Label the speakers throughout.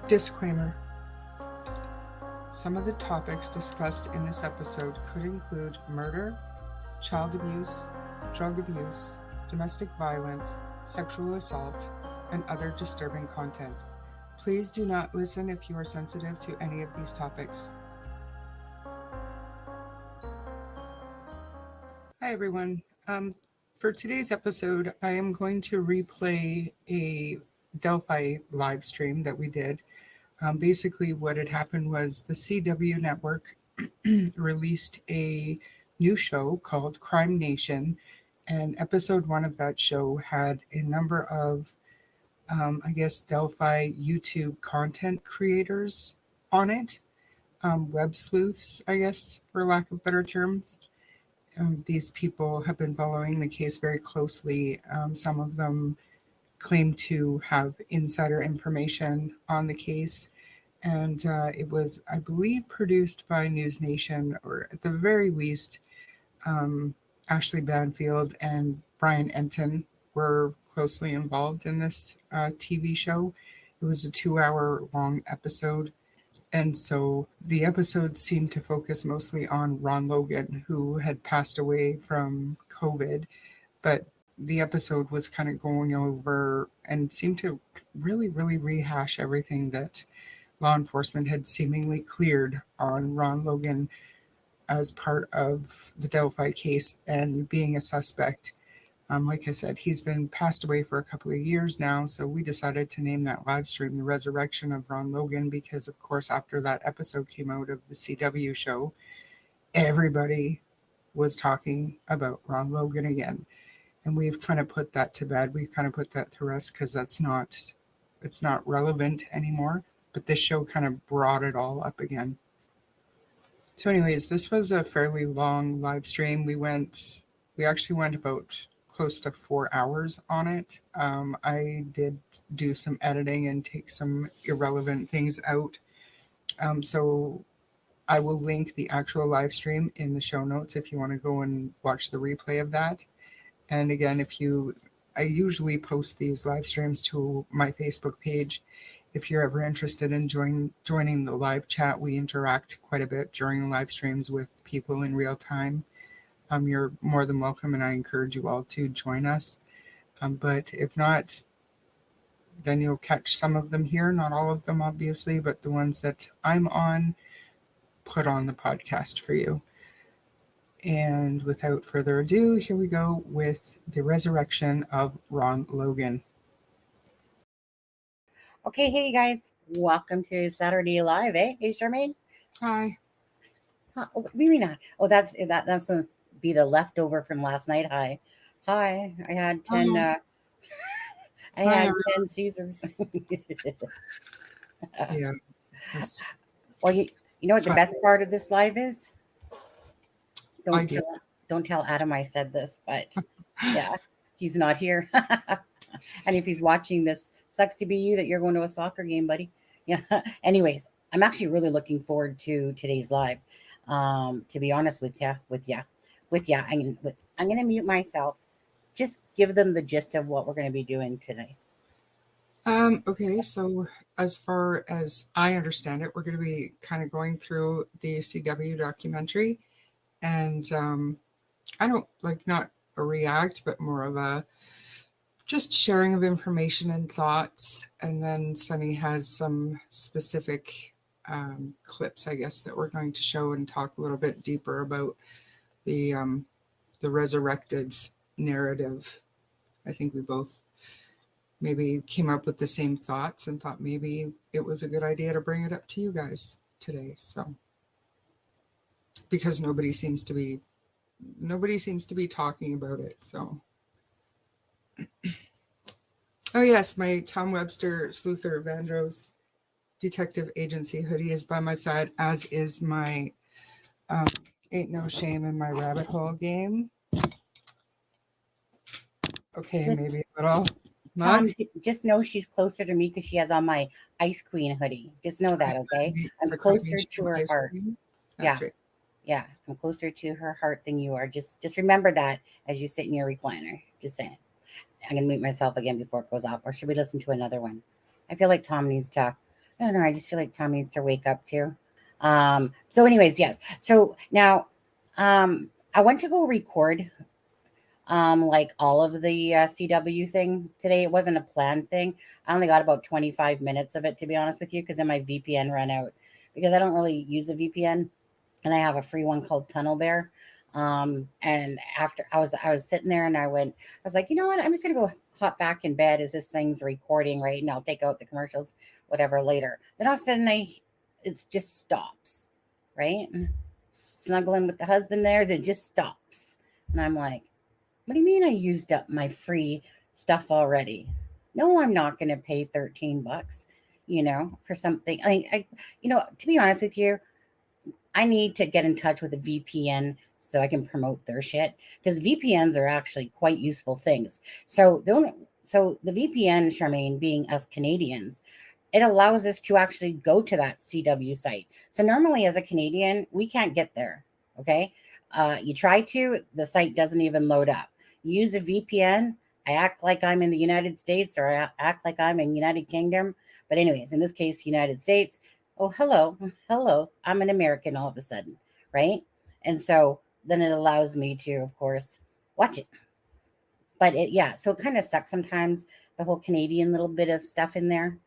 Speaker 1: Disclaimer. Some of the topics discussed in this episode could include murder, child abuse, drug abuse, domestic violence, sexual assault, and other disturbing content. Please do not listen if you are sensitive to any of these topics. Hi, everyone. For today's episode, I am going to replay a Delphi live stream that we did. Basically, what had happened was the CW network released a new show called Crime Nation, and episode one of that show had a number of, Delphi YouTube content creators on it, web sleuths, I guess, for lack of better terms. These people have been following the case very closely. Some of them claim to have insider information on the case. And it was, I believe, produced by News Nation, or at the very least, Ashley Banfield and Brian Enton were closely involved in this TV show. It was a 2 hour long episode. And so the episode seemed to focus mostly on Ron Logan, who had passed away from COVID. But the episode was kind of going over and seemed to really rehash everything that law enforcement had seemingly cleared on Ron Logan as part of the Delphi case and being a suspect. Like I said, he's been passed away for a couple of years now, so we decided to name that live stream The Resurrection of Ron Logan because, of course, after that episode came out of the CW show, everybody was talking about Ron Logan again. And we've kind of put that to bed. We've kind of put that to rest because it's not relevant anymore. But this show kind of brought it all up again. So anyways, this was a fairly long live stream. We actually went about close to 4 hours on it. I did do some editing and take some irrelevant things out. So I will link the actual live stream in the show notes if you want to go and watch the replay of that. And again, I usually post these live streams to my Facebook page. If you're ever interested in joining the live chat, we interact quite a bit during live streams with people in real time. You're more than welcome, and I encourage you all to join us. But if not, then you'll catch some of them here, not all of them, obviously, but the ones that I'm on, put on the podcast for you. And without further ado, here we go with the resurrection of Ron Logan.
Speaker 2: Okay, hey guys, welcome to Saturday Live, eh? Hey, Charmaine.
Speaker 1: Hi.
Speaker 2: Oh, maybe not. Oh, that's supposed to be the leftover from last night. Hi. I had 10. I had 10 Caesars.
Speaker 1: Yeah.
Speaker 2: Well, you know what the best part of this live is? Don't tell Adam I said this, but yeah, he's not here. And if he's watching this, sucks to be you that you're going to a soccer game, buddy. Yeah. Anyways, I'm actually really looking forward to today's live. To be honest with ya, I'm going to mute myself. Just give them the gist of what we're going to be doing today.
Speaker 1: Okay, so as far as I understand it, we're going to be kind of going through the CW documentary, and I don't not a react, but more of a just sharing of information and thoughts. And then Sunny has some specific clips, I guess, that we're going to show and talk a little bit deeper about the resurrected narrative. I think we both maybe came up with the same thoughts and thought maybe it was a good idea to bring it up to you guys today. So because nobody seems to be talking about it. So oh yes, my Tom Webster Sleuther Vandross Detective Agency hoodie is by my side, as is my Ain't No Shame in My Rabbit Hole game. Okay, maybe a little.
Speaker 2: Tom, just know she's closer to me because she has on my Ice Queen hoodie. Just know that, okay? I'm closer to her heart.
Speaker 1: That's right.
Speaker 2: Yeah, I'm closer to her heart than you are. Just remember that as you sit in your recliner. Just saying. I'm going to mute myself again before it goes off. Or should we listen to another one? I feel like Tom needs to I don't know. I just feel like Tom needs to wake up too. So anyways, yes. So now, I went to go record like all of the CW thing today. It wasn't a planned thing. I only got about 25 minutes of it, to be honest with you, because then my VPN ran out, because I don't really use a VPN, and I have a free one called Tunnel Bear. And after I was sitting there, and I was like, you know what? I'm just gonna go hop back in bed as this thing's recording, right? And I'll take out the commercials, whatever, later. Then all of a sudden it just stops, right? Snuggling with the husband there, then it just stops. And I'm like, what do you mean I used up my free stuff already? No, I'm not going to pay 13 bucks, for something. To be honest with you, I need to get in touch with a VPN so I can promote their shit, because VPNs are actually quite useful things. So the VPN, Charmaine, being us Canadians, it allows us to actually go to that CW site. So normally as a Canadian, we can't get there. Okay. You try to, the site doesn't even load up. You use a VPN. I act like I'm in the United States, or I act like I'm in United Kingdom. But anyways, in this case, United States. Oh, hello. I'm an American all of a sudden, right? And so then it allows me to, of course, watch it. But yeah, so it kind of sucks sometimes, the whole Canadian little bit of stuff in there.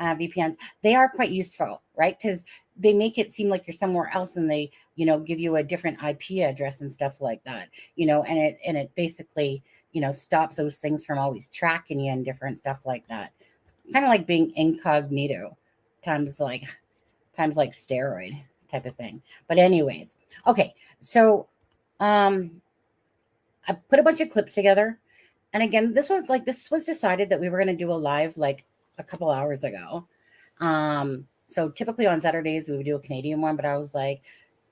Speaker 2: VPNs, they are quite useful, right? Because they make it seem like you're somewhere else, and they, give you a different IP address and stuff like that, and it basically, stops those things from always tracking you and different stuff like that. It's kind of like being incognito times like steroid type of thing. But anyways, okay, so I put a bunch of clips together. And again, this was decided that we were going to do a live like a couple hours ago. So typically on Saturdays we would do a Canadian one, but I was like,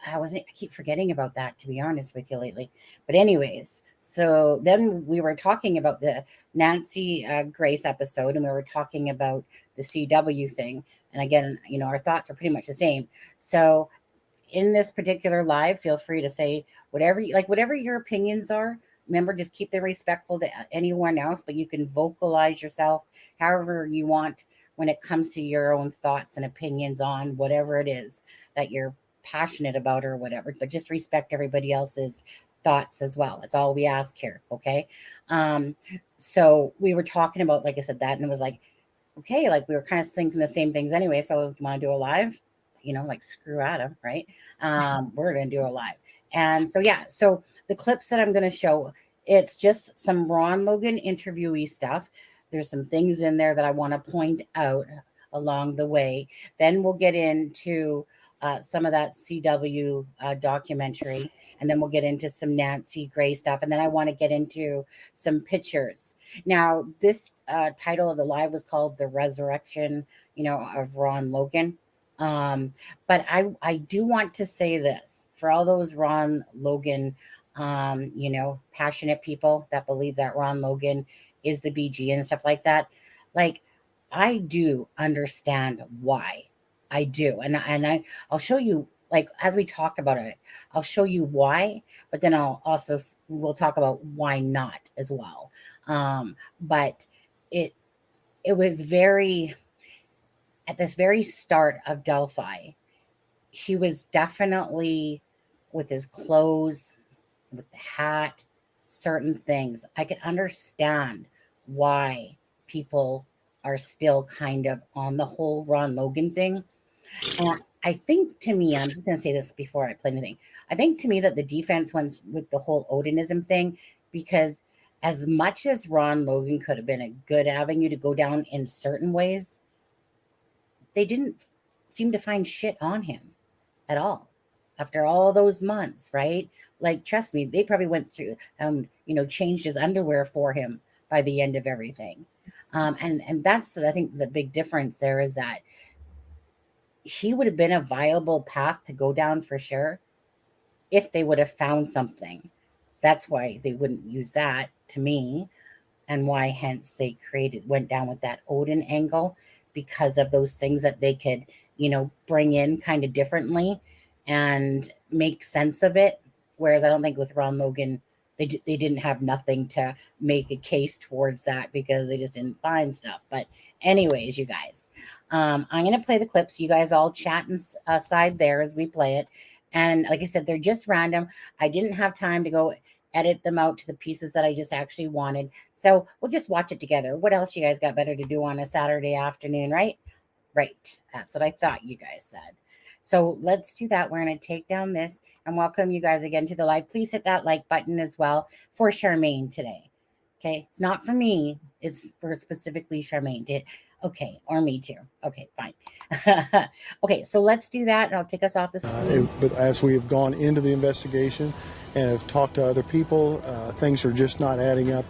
Speaker 2: I keep forgetting about that, to be honest with you, lately. But anyways, so then we were talking about the Nancy Grace episode, and we were talking about the CW thing. And again, our thoughts are pretty much the same. So in this particular live, feel free to say whatever your opinions are. Remember, just keep them respectful to anyone else, but you can vocalize yourself however you want when it comes to your own thoughts and opinions on whatever it is that you're passionate about or whatever. But just respect everybody else's thoughts as well. That's all we ask here. Okay. So we were talking about, like I said, that, and it was like, okay, like we were kind of thinking the same things anyway. So if you want to do a live, like screw Adam, right? We're going to do a live. And so, yeah, so the clips that I'm going to show, it's just some Ron Logan interviewee stuff. There's some things in there that I want to point out along the way. Then we'll get into some of that CW documentary, and then we'll get into some Nancy Gray stuff. And then I want to get into some pictures. Now, this title of the live was called The Ressurection, of Ron Logan. But I do want to say this for all those Ron Logan, passionate people that believe that Ron Logan is the BG and stuff like that. Like, I do understand why. I do. And I'll show you, like, as we talk about it, I'll show you why, but then we'll talk about why not as well. But it was at this very start of Delphi, he was definitely, with his clothes, with the hat, certain things, I could understand why people are still kind of on the whole Ron Logan thing. And I think, to me, I'm just going to say this before I play anything. I think, to me, that the defense went with the whole Odinism thing, because as much as Ron Logan could have been a good avenue to go down in certain ways, they didn't seem to find shit on him at all after all those months, right? Like, trust me, they probably went through, changed his underwear for him by the end of everything. And that's, I think, the big difference there, is that he would have been a viable path to go down for sure if they would have found something. That's why they wouldn't use that, to me, and why hence they went down with that Odin angle, because of those things that they could, bring in kind of differently and make sense of it. Whereas I don't think with Ron Logan, they didn't have nothing to make a case towards that, because they just didn't find stuff. But anyways, you guys, I'm going to play the clips. You guys all chat aside there as we play it. And like I said, they're just random. I didn't have time to go edit them out to the pieces that I just actually wanted. So we'll just watch it together. What else you guys got better to do on a Saturday afternoon, right? Right. That's what I thought you guys said. So let's do that. We're going to take down this and welcome you guys again to the live. Please hit that like button as well for Charmaine today. Okay. It's not for me. It's for specifically Charmaine. Okay. Or me too. Okay, fine. Okay. So let's do that. And I'll take us off the screen.
Speaker 3: But as we have gone into the investigation and have talked to other people, things are just not adding up.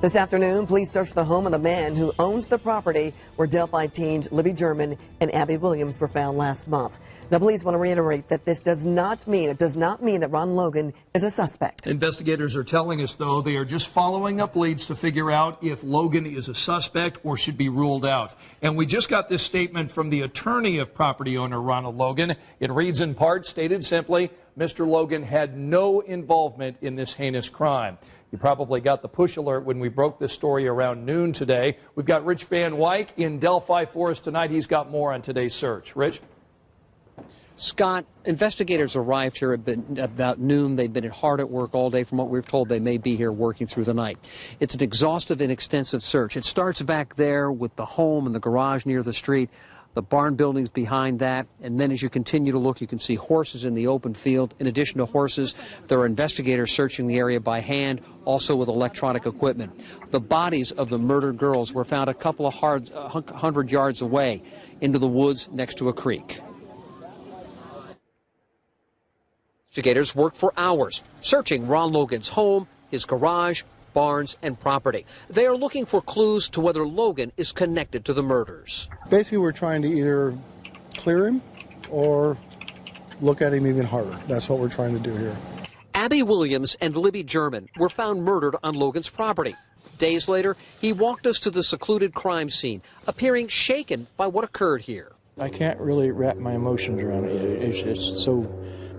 Speaker 4: This afternoon, police searched the home of the man who owns the property where Delphi teens Libby German and Abby Williams were found last month. Now, police want to reiterate that this does not mean that Ron Logan is a suspect.
Speaker 5: Investigators are telling us, though, they are just following up leads to figure out if Logan is a suspect or should be ruled out. And we just got this statement from the attorney of property owner Ronald Logan. It reads in part, stated simply, Mr. Logan had no involvement in this heinous crime. You probably got the push alert when we broke this story around noon today. We've got Rich Van Wyk in Delphi for us tonight. He's got more on today's search. Rich?
Speaker 6: Scott, investigators arrived here about noon. They've been hard at work all day. From what we've told, they may be here working through the night. It's an exhaustive and extensive search. It starts back there with the home and the garage near the street, the barn buildings behind that, and then as you continue to look, you can see horses in the open field. In addition to horses, there are investigators searching the area by hand, also with electronic equipment. The bodies of the murdered girls were found a couple of hundred yards away into the woods next to a creek. Investigators worked for hours, searching Ron Logan's home, his garage, barns, and property. They are looking for clues to whether Logan is connected to the murders.
Speaker 3: Basically, we're trying to either clear him or look at him even harder. That's what we're trying to do here.
Speaker 6: Abby Williams and Libby German were found murdered on Logan's property. Days later, he walked us to the secluded crime scene, appearing shaken by what occurred here.
Speaker 7: I can't really wrap my emotions around it. It's just so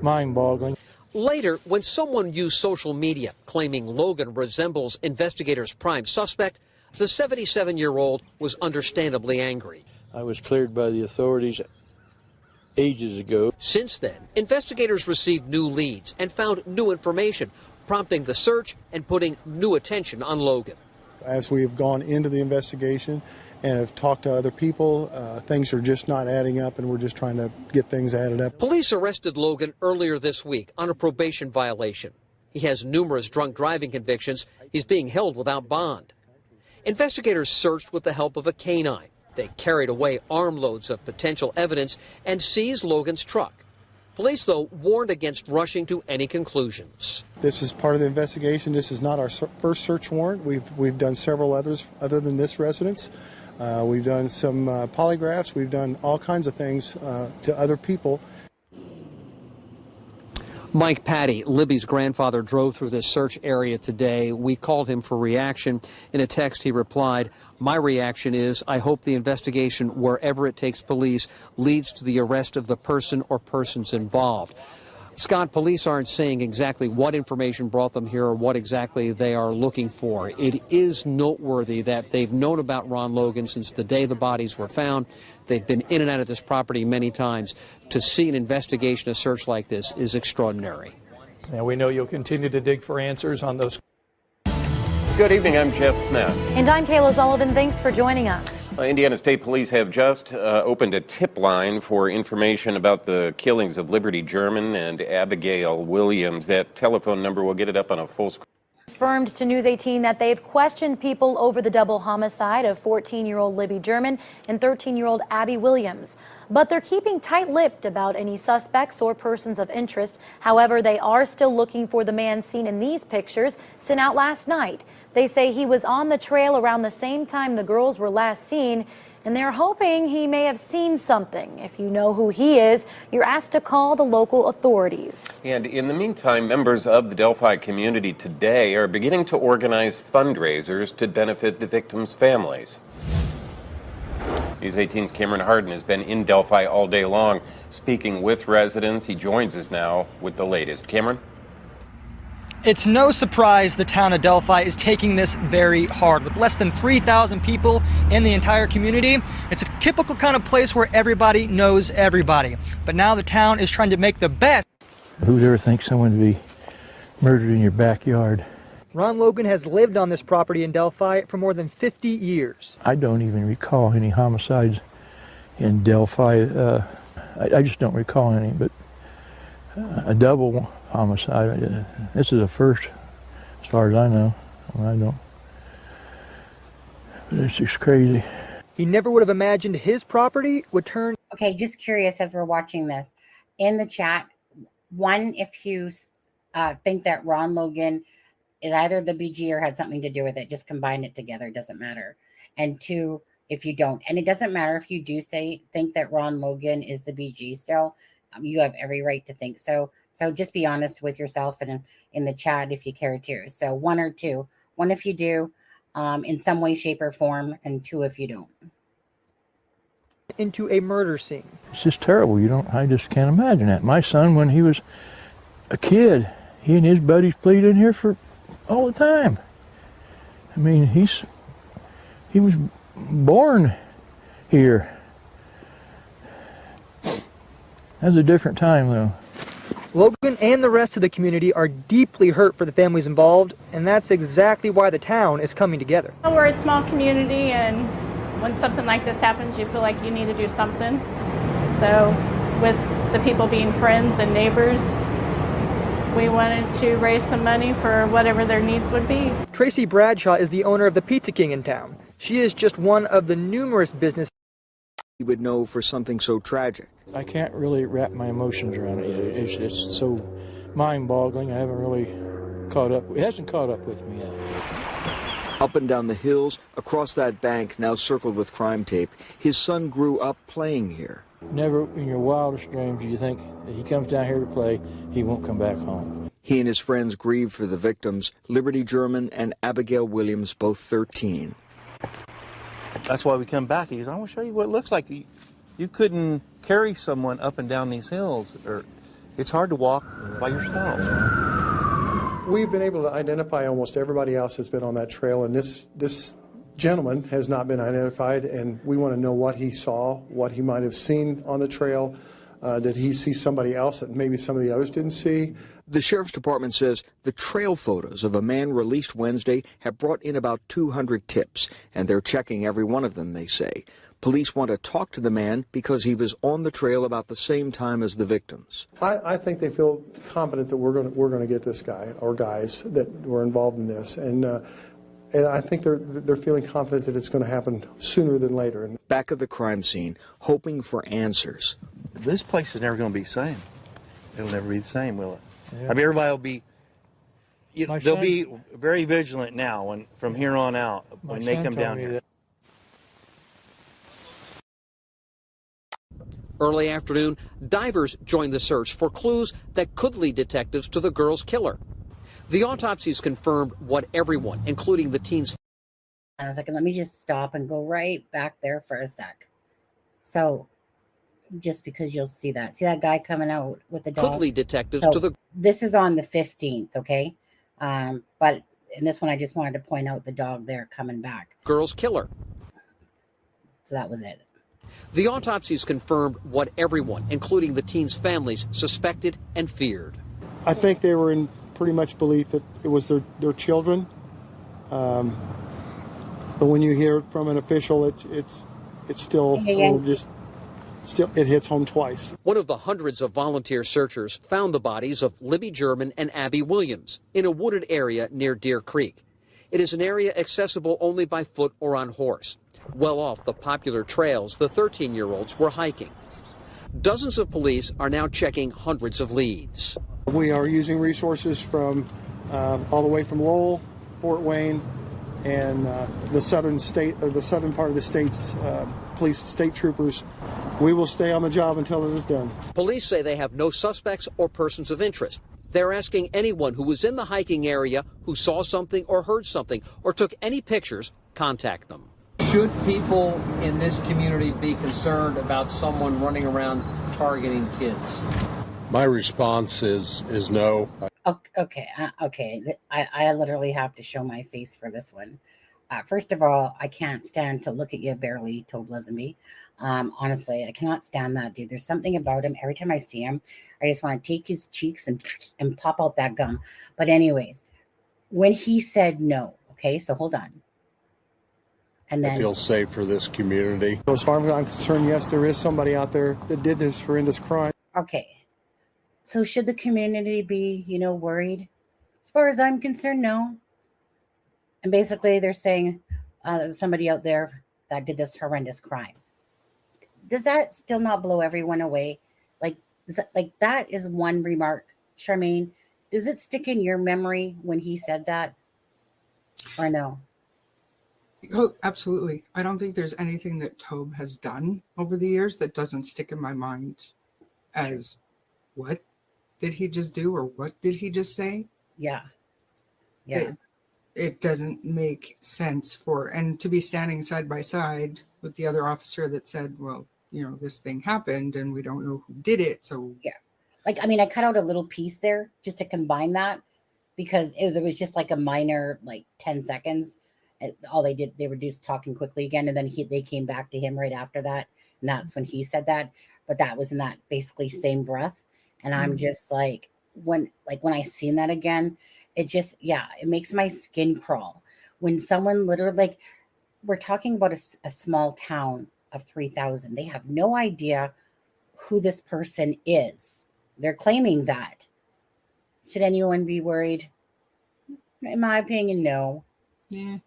Speaker 7: mind-boggling.
Speaker 6: Later, when someone used social media claiming Logan resembles investigators' prime suspect, the 77-year-old was understandably angry.
Speaker 7: I was cleared by the authorities ages ago.
Speaker 6: Since then, investigators received new leads and found new information, prompting the search and putting new attention on Logan.
Speaker 3: As we have gone into the investigation and have talked to other people, things are just not adding up, and we're just trying to get things added up.
Speaker 6: Police arrested Logan earlier this week on a probation violation. He has numerous drunk driving convictions. He's being held without bond. Investigators searched with the help of a canine. They carried away armloads of potential evidence and seized Logan's truck. Police, though, warned against rushing to any conclusions.
Speaker 3: This is part of the investigation. This is not our first search warrant. We've done several others other than this residence. We've done some polygraphs. We've done all kinds of things to other people.
Speaker 6: Mike Patty, Libby's grandfather, drove through this search area today. We called him for reaction. In a text, he replied, "My reaction is I hope the investigation, wherever it takes police, leads to the arrest of the person or persons involved." Scott, police aren't saying exactly what information brought them here or what exactly they are looking for. It is noteworthy that they've known about Ron Logan since the day the bodies were found. They've been in and out of this property many times. To see an investigation, a search like this is extraordinary.
Speaker 5: And we know you'll continue to dig for answers on those.
Speaker 8: Good evening, I'm Jeff Smith.
Speaker 9: And I'm Kayla Sullivan. Thanks for joining us.
Speaker 8: Indiana State Police have just opened a tip line for information about the killings of Liberty German and Abigail Williams. That telephone number, we'll get it up on a full screen.
Speaker 9: Confirmed to News 18 that they've questioned people over the double homicide of 14-year-old Libby German and 13-year-old Abby Williams. But they're keeping tight-lipped about any suspects or persons of interest. However, they are still looking for the man seen in these pictures sent out last night. They say he was on the trail around the same time the girls were last seen, and they're hoping he may have seen something. If you know who he is, you're asked to call the local authorities.
Speaker 8: And in the meantime, members of the Delphi community today are beginning to organize fundraisers to benefit the victims' families. News 18's Cameron Harden has been in Delphi all day long, speaking with residents. He joins us now with the latest. Cameron?
Speaker 10: It's no surprise the town of Delphi is taking this very hard. With less than 3,000 people in the entire community, it's a typical kind of place where everybody knows everybody. But now the town is trying to make the best.
Speaker 7: Who'd ever think someone would be murdered in your backyard?
Speaker 10: Ron Logan has lived on this property in Delphi for more than 50 years.
Speaker 7: I don't even recall any homicides in Delphi. I just don't recall any, but a double homicide, this is a first, as far as I know. I don't. But it's just crazy.
Speaker 10: He never would have imagined his property would turn.
Speaker 2: Okay, just curious as we're watching this. In the chat, one, if you think that Ron Logan is either the BG or had something to do with it, just combine it together. It doesn't matter. And two, if you don't. And it doesn't matter if you do think that Ron Logan is the BG still. You have every right to think so. So just be honest with yourself and in the chat if you care to. So one or two. One if you do, in some way, shape, or form, and two if you don't.
Speaker 10: Into a murder scene.
Speaker 7: It's just terrible. I just can't imagine that. My son, when he was a kid, he and his buddies played in here for all the time. I mean, he was born here. That was a different time, though.
Speaker 10: Logan and the rest of the community are deeply hurt for the families involved, and that's exactly why the town is coming together.
Speaker 11: We're a small community, and when something like this happens, you feel like you need to do something. So with the people being friends and neighbors, we wanted to raise some money for whatever their needs would be.
Speaker 10: Tracy Bradshaw is the owner of the Pizza King in town. She is just one of the numerous businesses
Speaker 12: you would know for something so tragic.
Speaker 7: I can't really wrap my emotions around it yet. It's so mind-boggling. I haven't really caught up. It hasn't caught up with me yet.
Speaker 12: Up and down the hills, across that bank now circled with crime tape, his son grew up playing here.
Speaker 7: Never in your wildest dreams do you think that he comes down here to play, he won't come back home.
Speaker 12: He and his friends grieved for the victims, Liberty German and Abigail Williams, both 13.
Speaker 13: That's why we come back. He goes, I want to show you what it looks like. You couldn't carry someone up and down these hills, or it's hard to walk by yourself.
Speaker 3: We've been able to identify almost everybody else that's been on that trail, and this gentleman has not been identified, and we want to know what he saw, what he might have seen on the trail. Did he see somebody else that maybe some of the others didn't see?
Speaker 12: The Sheriff's Department says the trail photos of a man released Wednesday have brought in about 200 tips, and they're checking every one of them, they say. Police want to talk to the man because he was on the trail about the same time as the victims.
Speaker 3: I think they feel confident that we're going to get this guy or guys that were involved in this, and I think they're feeling confident that it's going to happen sooner than later.
Speaker 12: Back at the crime scene, hoping for answers.
Speaker 13: This place is never going to be the same. It'll never be the same, will it?
Speaker 7: Yeah.
Speaker 13: I mean, everybody will be. They'll be very vigilant now from here on out when they come down here.
Speaker 6: Early afternoon, divers joined the search for clues that could lead detectives to the girl's killer. The autopsies confirmed what everyone, including the teens.
Speaker 2: I was like, let me just stop and go right back there for a sec. So, just because you'll see that guy coming out with the dog.
Speaker 6: Could lead detectives
Speaker 2: so
Speaker 6: to the.
Speaker 2: This is on the 15th, okay? But in this one, I just wanted to point out the dog there coming back.
Speaker 6: Girl's killer.
Speaker 2: So that was it.
Speaker 6: The autopsies confirmed what everyone, including the teens' families, suspected and feared.
Speaker 3: I think they were in pretty much belief that it was their children. But when you hear it from an official, it's still it hits home twice.
Speaker 6: One of the hundreds of volunteer searchers found the bodies of Libby German and Abby Williams in a wooded area near Deer Creek. It is an area accessible only by foot or on horse. Well off the popular trails the 13-year-olds were hiking. Dozens of police are now checking hundreds of leads.
Speaker 3: We are using resources from all the way from Lowell, Fort Wayne, and the southern part of the state's police, state troopers. We will stay on the job until it is done.
Speaker 6: Police say they have no suspects or persons of interest. They're asking anyone who was in the hiking area who saw something or heard something or took any pictures, contact them.
Speaker 14: Should people in this community be concerned about someone running around targeting kids?
Speaker 15: My response is no.
Speaker 2: Okay. I literally have to show my face for this one. First of all, I can't stand to look at you barely, told Lesenby. Honestly, I cannot stand that dude. There's something about him. Every time I see him, I just want to take his cheeks and pop out that gum. But anyways, when he said no, okay, so hold on. And then
Speaker 15: I feel safe for this community.
Speaker 3: As far as I'm concerned, yes, there is somebody out there that did this horrendous crime.
Speaker 2: Okay. So should the community be, worried? As far as I'm concerned, no. And basically they're saying there's somebody out there that did this horrendous crime. Does that still not blow everyone away? That is one remark. Charmaine, does it stick in your memory when he said that? Or no?
Speaker 1: Oh, absolutely. I don't think there's anything that Tobe has done over the years that doesn't stick in my mind as what did he just do or what did he just say?
Speaker 2: Yeah.
Speaker 1: It doesn't make sense and to be standing side by side with the other officer that said, well, this thing happened and we don't know who did it. So
Speaker 2: yeah. I cut out a little piece there just to combine that because there was just like a minor, 10 seconds. All they did, they were just talking quickly again. And then they came back to him right after that. And that's when he said that, but that was in that basically same breath. And I'm just when I seen that again, it makes my skin crawl when someone literally, we're talking about a small town of 3,000. They have no idea who this person is. They're claiming that. Should anyone be worried? In my opinion, no.
Speaker 1: Yeah.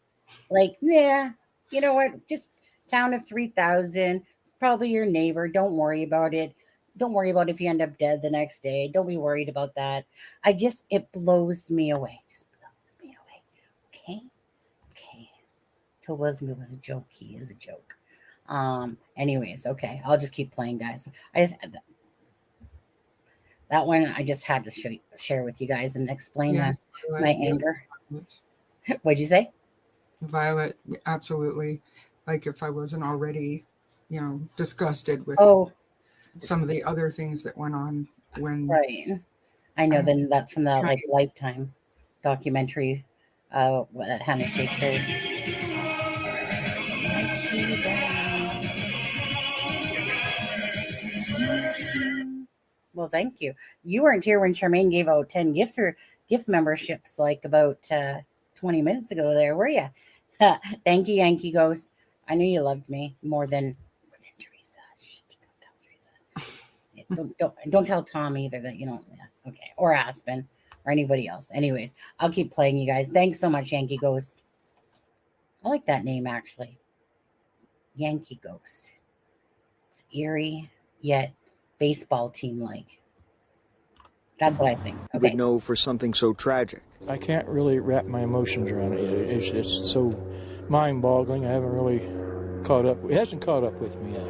Speaker 2: You know what? Just town of 3,000. It's probably your neighbor. Don't worry about it. Don't worry about if you end up dead the next day. Don't be worried about that. It blows me away. Just blows me away. Okay. Till was a joke. He is a joke. Anyways, okay. I'll just keep playing, guys. That one I just had to share with you guys and explain my anger. What'd you say?
Speaker 1: Violet, absolutely. If I wasn't already, disgusted with some of the other things that went on when.
Speaker 2: Right. I know. Then that's from the Lifetime documentary. That Hannah Shaker. Well, thank you. You weren't here when Charmaine gave out 10 gifts or gift memberships about 20 minutes ago there, were you? Thank you, Yankee Ghost. I knew you loved me more than Teresa. Shh, don't tell Teresa. Don't tell Tom either that you don't. Yeah, okay. Or Aspen or anybody else. Anyways, I'll keep playing, you guys. Thanks so much, Yankee Ghost. I like that name, actually. Yankee Ghost. It's eerie, yet baseball team-like. That's what I think. Okay.
Speaker 12: Would know for something so tragic.
Speaker 7: I can't really wrap my emotions around it yet. It's so mind-boggling. I haven't really caught up. It hasn't caught up with me yet.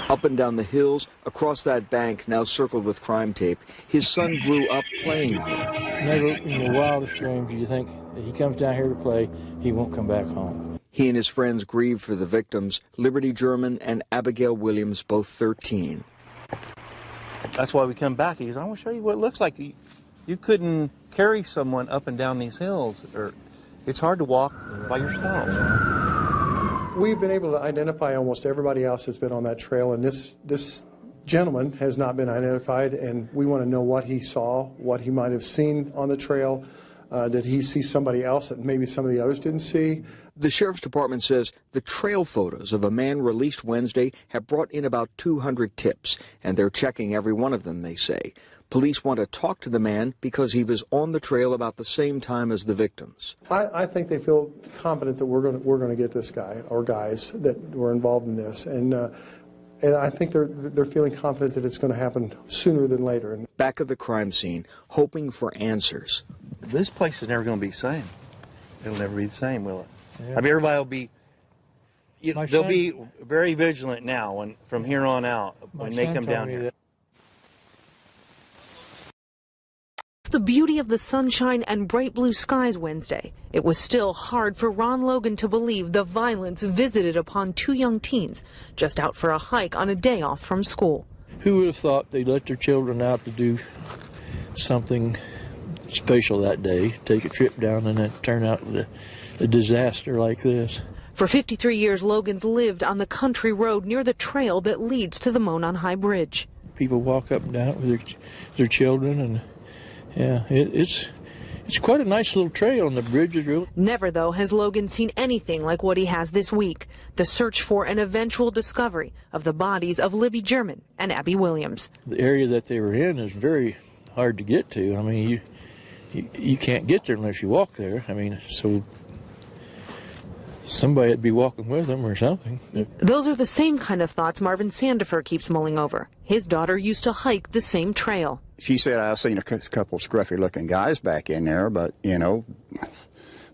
Speaker 12: Up and down the hills, across that bank now circled with crime tape, his son grew up playing here.
Speaker 7: Never in the wildest dreams do you think that he comes down here to play, he won't come back home.
Speaker 12: He and his friends grieve for the victims, Liberty German and Abigail Williams, both 13.
Speaker 13: That's why we come back. He goes, I want to show you what it looks like. You couldn't carry someone up and down these hills, or it's hard to walk by yourself.
Speaker 3: We've been able to identify almost everybody else that's been on that trail, and this gentleman has not been identified, and we want to know what he saw, what he might have seen on the trail. Did he see somebody else that maybe some of the others didn't see?
Speaker 12: The Sheriff's Department says the trail photos of a man released Wednesday have brought in about 200 tips, and they're checking every one of them, they say. Police want to talk to the man because he was on the trail about the same time as the victims.
Speaker 3: I think they feel confident that we're going to get this guy or guys that were involved in this, and I think they're feeling confident that it's going to happen sooner than later.
Speaker 12: Back at the crime scene, hoping for answers.
Speaker 13: This place is never going to be the same. It'll never be the same, will it?
Speaker 7: Yeah.
Speaker 13: I mean, everybody will be. They'll be very vigilant now from here on out when they come down here.
Speaker 16: The beauty of the sunshine and bright blue skies Wednesday. It was still hard for Ron Logan to believe the violence visited upon two young teens just out for a hike on a day off from school.
Speaker 7: Who would have thought they'd let their children out to do something special that day. Take a trip down and it turn out a disaster like this.
Speaker 16: For 53 years, Logan's lived on the country road near the trail that leads to the Monon High Bridge.
Speaker 7: People walk up and down it with their children, and yeah, it's quite a nice little trail, and the bridge is real.
Speaker 16: Never, though, has Logan seen anything like what he has this week, the search for an eventual discovery of the bodies of Libby German and Abby Williams.
Speaker 7: The area that they were in is very hard to get to. I mean, you can't get there unless you walk there. I mean, so somebody would be walking with them or something.
Speaker 16: Those are the same kind of thoughts Marvin Sandifer keeps mulling over. His daughter used to hike the same trail.
Speaker 17: She said, I've seen a couple scruffy-looking guys back in there, but, you know,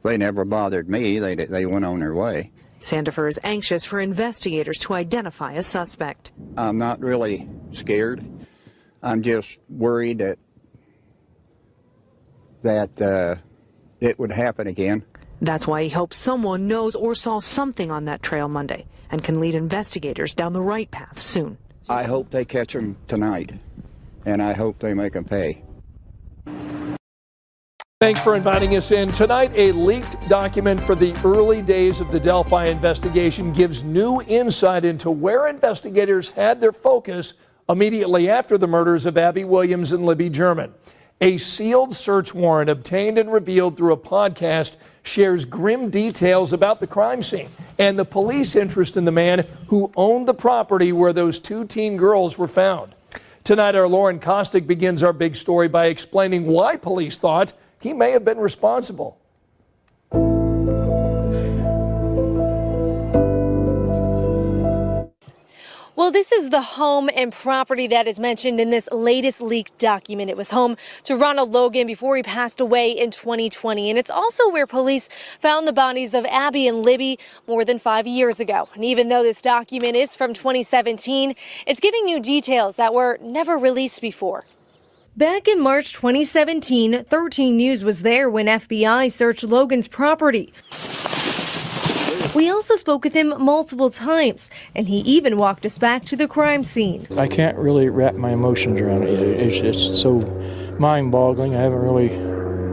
Speaker 17: they never bothered me. They went on their way.
Speaker 16: Sandifer is anxious for investigators to identify a suspect.
Speaker 17: I'm not really scared. I'm just worried that it would happen again.
Speaker 16: That's why he hopes someone knows or saw something on that trail Monday and can lead investigators down the right path soon.
Speaker 17: I hope they catch him tonight, and I hope they make him pay.
Speaker 5: Thanks for inviting us in. Tonight, a leaked document for the early days of the Delphi investigation gives new insight into where investigators had their focus immediately after the murders of Abby Williams and Libby German. A sealed search warrant obtained and revealed through a podcast shares grim details about the crime scene and the police interest in the man who owned the property where those two teen girls were found. Tonight, our Lauren Kostick begins our big story by explaining why police thought he may have been responsible.
Speaker 18: Well, this is the home and property that is mentioned in this latest leaked document. It was home to Ronald Logan before he passed away in 2020. And it's also where police found the bodies of Abby and Libby more than 5 years ago. And even though this document is from 2017, it's giving new details that were never released before. Back in March 2017, 13 News was there when FBI searched Logan's property. We also spoke with him multiple times, and he even walked us back to the crime scene.
Speaker 7: I can't really wrap my emotions around it yet. It's just so mind-boggling. I haven't really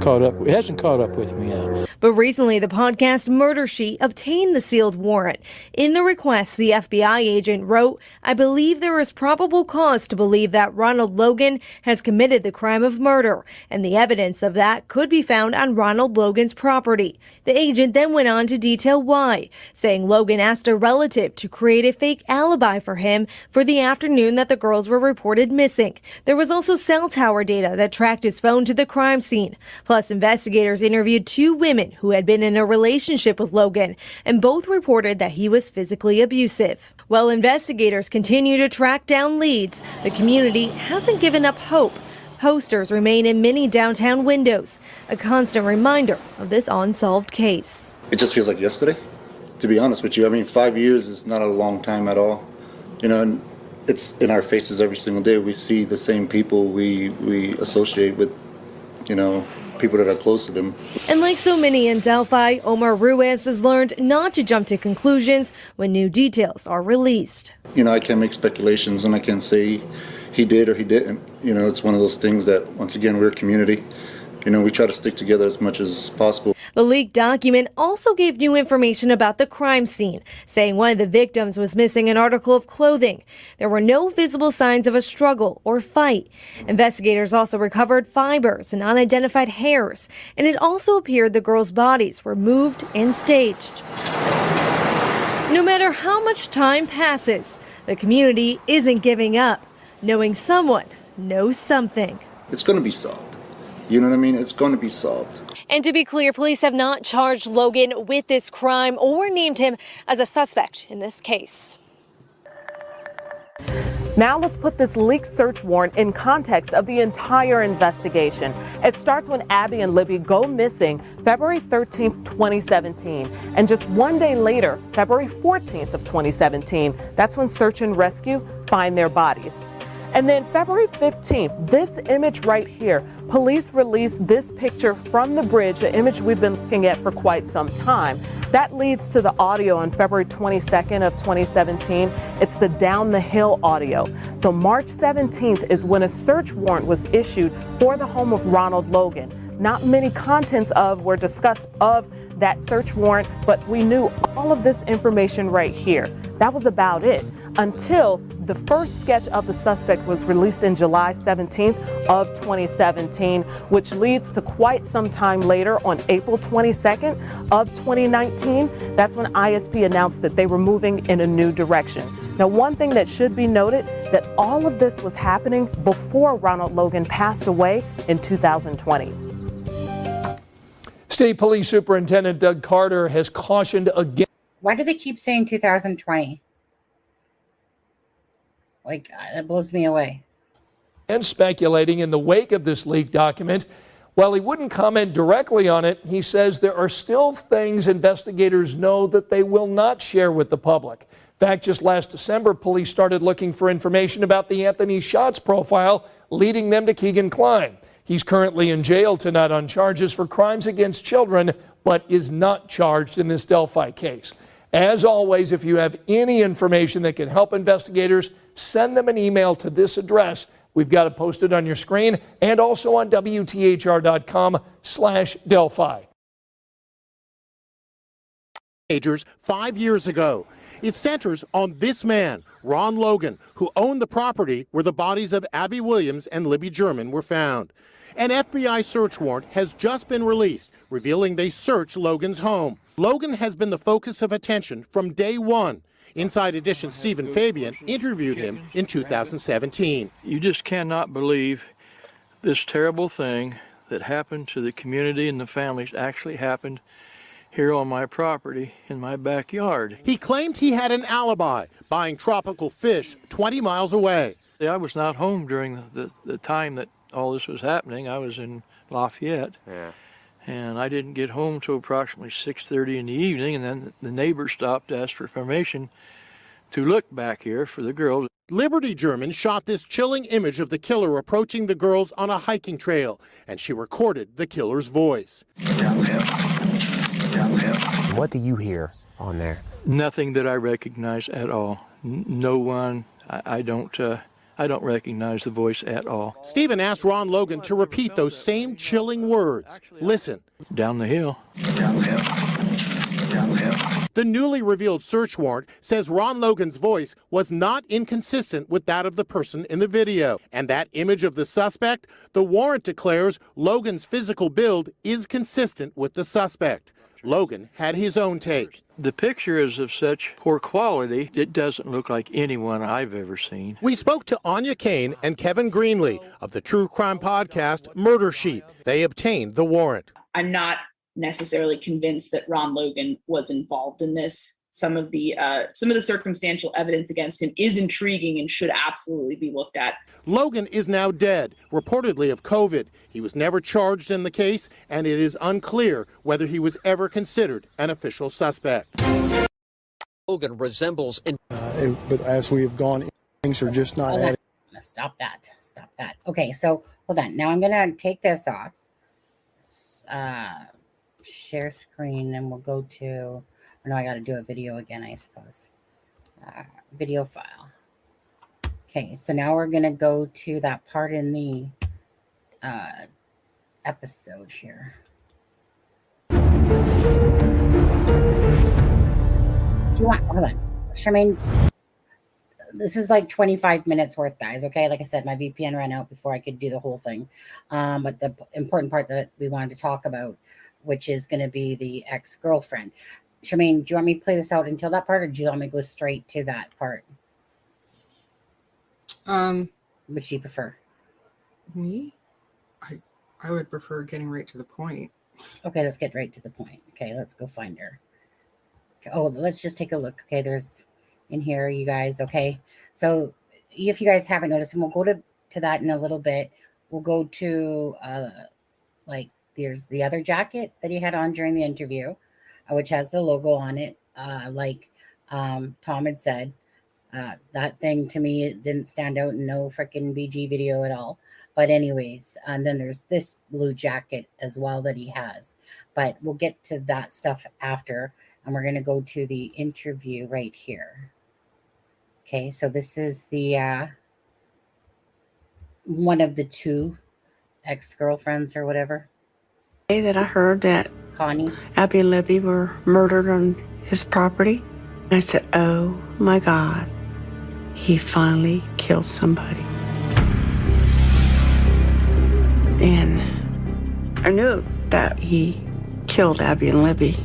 Speaker 7: caught up. It hasn't caught up with me yet.
Speaker 18: But recently, the podcast Murder Sheet obtained the sealed warrant. In the request, the FBI agent wrote, "I believe there is probable cause to believe that Ronald Logan has committed the crime of murder, and the evidence of that could be found on Ronald Logan's property." The agent then went on to detail why, saying Logan asked a relative to create a fake alibi for him for the afternoon that the girls were reported missing. There was also cell tower data that tracked his phone to the crime scene. Plus, investigators interviewed two women who had been in a relationship with Logan, and both reported that he was physically abusive. While investigators continue to track down leads, the community hasn't given up hope. Posters remain in many downtown windows, a constant reminder of this unsolved case.
Speaker 19: It just feels like yesterday, to be honest with you. I mean, 5 years is not a long time at all. You know, and it's in our faces every single day. We see the same people we associate with, you know, people that are close to them.
Speaker 18: And like so many in Delphi, Omar Ruiz has learned not to jump to conclusions when new details are released.
Speaker 19: You know, I can't make speculations and I can't say he did or he didn't. You know, it's one of those things that, once again, we're a community. You know, we try to stick together as much as possible.
Speaker 18: The leaked document also gave new information about the crime scene, saying one of the victims was missing an article of clothing. There were no visible signs of a struggle or fight. Investigators also recovered fibers and unidentified hairs, and it also appeared the girls' bodies were moved and staged. No matter how much time passes, the community isn't giving up, knowing someone knows something.
Speaker 19: It's going to be solved. You know what I mean? It's going to be solved.
Speaker 18: And to be clear, police have not charged Logan with this crime or named him as a suspect in this case.
Speaker 20: Now let's put this leaked search warrant in context of the entire investigation. It starts when Abby and Libby go missing February 13th, 2017. And just one day later, February 14th of 2017, that's when search and rescue find their bodies. And then February 15th, this image right here, police released this picture from the bridge, an image we've been looking at for quite some time. That leads to the audio on February 22nd of 2017. It's the down the hill audio. So March 17th is when a search warrant was issued for the home of Ronald Logan. Not many contents were discussed of that search warrant, but we knew all of this information right here. That was about it until the first sketch of the suspect was released in July 17th of 2017, which leads to quite some time later on April 22nd of 2019. That's when ISP announced that they were moving in a new direction. Now, one thing that should be noted, that all of this was happening before Ronald Logan passed away in 2020.
Speaker 5: State Police Superintendent Doug Carter has cautioned against.
Speaker 2: Why do they keep saying 2020? Like, it blows me away.
Speaker 5: And speculating in the wake of this leaked document. While he wouldn't comment directly on it, he says there are still things investigators know that they will not share with the public. In fact, just last December, police started looking for information about the Anthony Schatz profile, leading them to Keegan Kline. He's currently in jail tonight on charges for crimes against children, but is not charged in this Delphi case. As always, if you have any information that can help investigators, send them an email to this address. We've got it posted on your screen and also on WTHR.com/Delphi.
Speaker 21: Teenagers 5 years ago. It centers on this man, Ron Logan, who owned the property where the bodies of Abby Williams and Libby German were found. An FBI search warrant has just been released, revealing they searched Logan's home. Logan has been the focus of attention from day one. Inside Edition's Stephen Fabian interviewed him in 2017.
Speaker 22: You just cannot believe this terrible thing that happened to the community and the families actually happened here on my property in my backyard.
Speaker 21: He claimed he had an alibi, buying tropical fish 20 miles away.
Speaker 22: I was not home during the time that all this was happening. I was in Lafayette.
Speaker 8: Yeah.
Speaker 22: And I didn't get home till approximately 6:30 in the evening, and then the neighbor stopped to ask for permission to look back here for the girls.
Speaker 21: Liberty German shot this chilling image of the killer approaching the girls on a hiking trail, and she recorded the killer's voice.
Speaker 23: What do you hear on there?
Speaker 22: Nothing that I recognize at all. No one. I don't recognize the voice at all.
Speaker 21: Stephen asked Ron Logan to repeat those same chilling words. Listen.
Speaker 22: Down the hill.
Speaker 21: The newly revealed search warrant says Ron Logan's voice was not inconsistent with that of the person in the video. And that image of the suspect, the warrant declares Logan's physical build is consistent with the suspect. Logan had his own take.
Speaker 22: The picture is of such poor quality, it doesn't look like anyone I've ever seen.
Speaker 21: We spoke to Anya Kane and Kevin Greenlee of the true crime podcast Murder Sheet. They obtained the warrant.
Speaker 24: I'm not necessarily convinced that Ron Logan was involved in this. Some of the circumstantial evidence against him is intriguing and should absolutely be looked at.
Speaker 21: Logan is now dead, reportedly of COVID. He was never charged in the case, and it is unclear whether he was ever considered an official suspect.
Speaker 6: Logan resembles.
Speaker 3: But as we have gone, things are just not adding.
Speaker 2: Stop that. Stop that. Okay, so hold on. Now I'm going to take this off. Share screen, and we'll go to. No, I got to do a video again, I suppose. Video file. Okay, so now we're going to go to that part in the episode here. Do you want, hold on. Charmaine, this is like 25 minutes worth, guys, okay? Like I said, my VPN ran out before I could do the whole thing. But the important part that we wanted to talk about, which is going to be the ex-girlfriend. Charmaine, do you want me to play this out until that part, or do you want me to go straight to that part? Which do you prefer?
Speaker 1: Me? I would prefer getting right to the point.
Speaker 2: Okay, let's get right to the point. Okay, let's go find her. Okay, oh, let's just take a look. Okay, there's in here, you guys. Okay, so if you guys haven't noticed, and we'll go to that in a little bit. We'll go to like there's the other jacket that he had on during the interview, which has the logo on it. Like Tom had said, that thing to me, it didn't stand out in no freaking BG video at all. But anyways, and then there's this blue jacket as well that he has. But we'll get to that stuff after. And we're going to go to the interview right here. Okay, so this is the one of the two ex-girlfriends or whatever.
Speaker 4: That I heard that
Speaker 2: Connie,
Speaker 4: Abby and Libby were murdered on his property. And I said, oh my God, he finally killed somebody. And I knew that he killed Abby and Libby.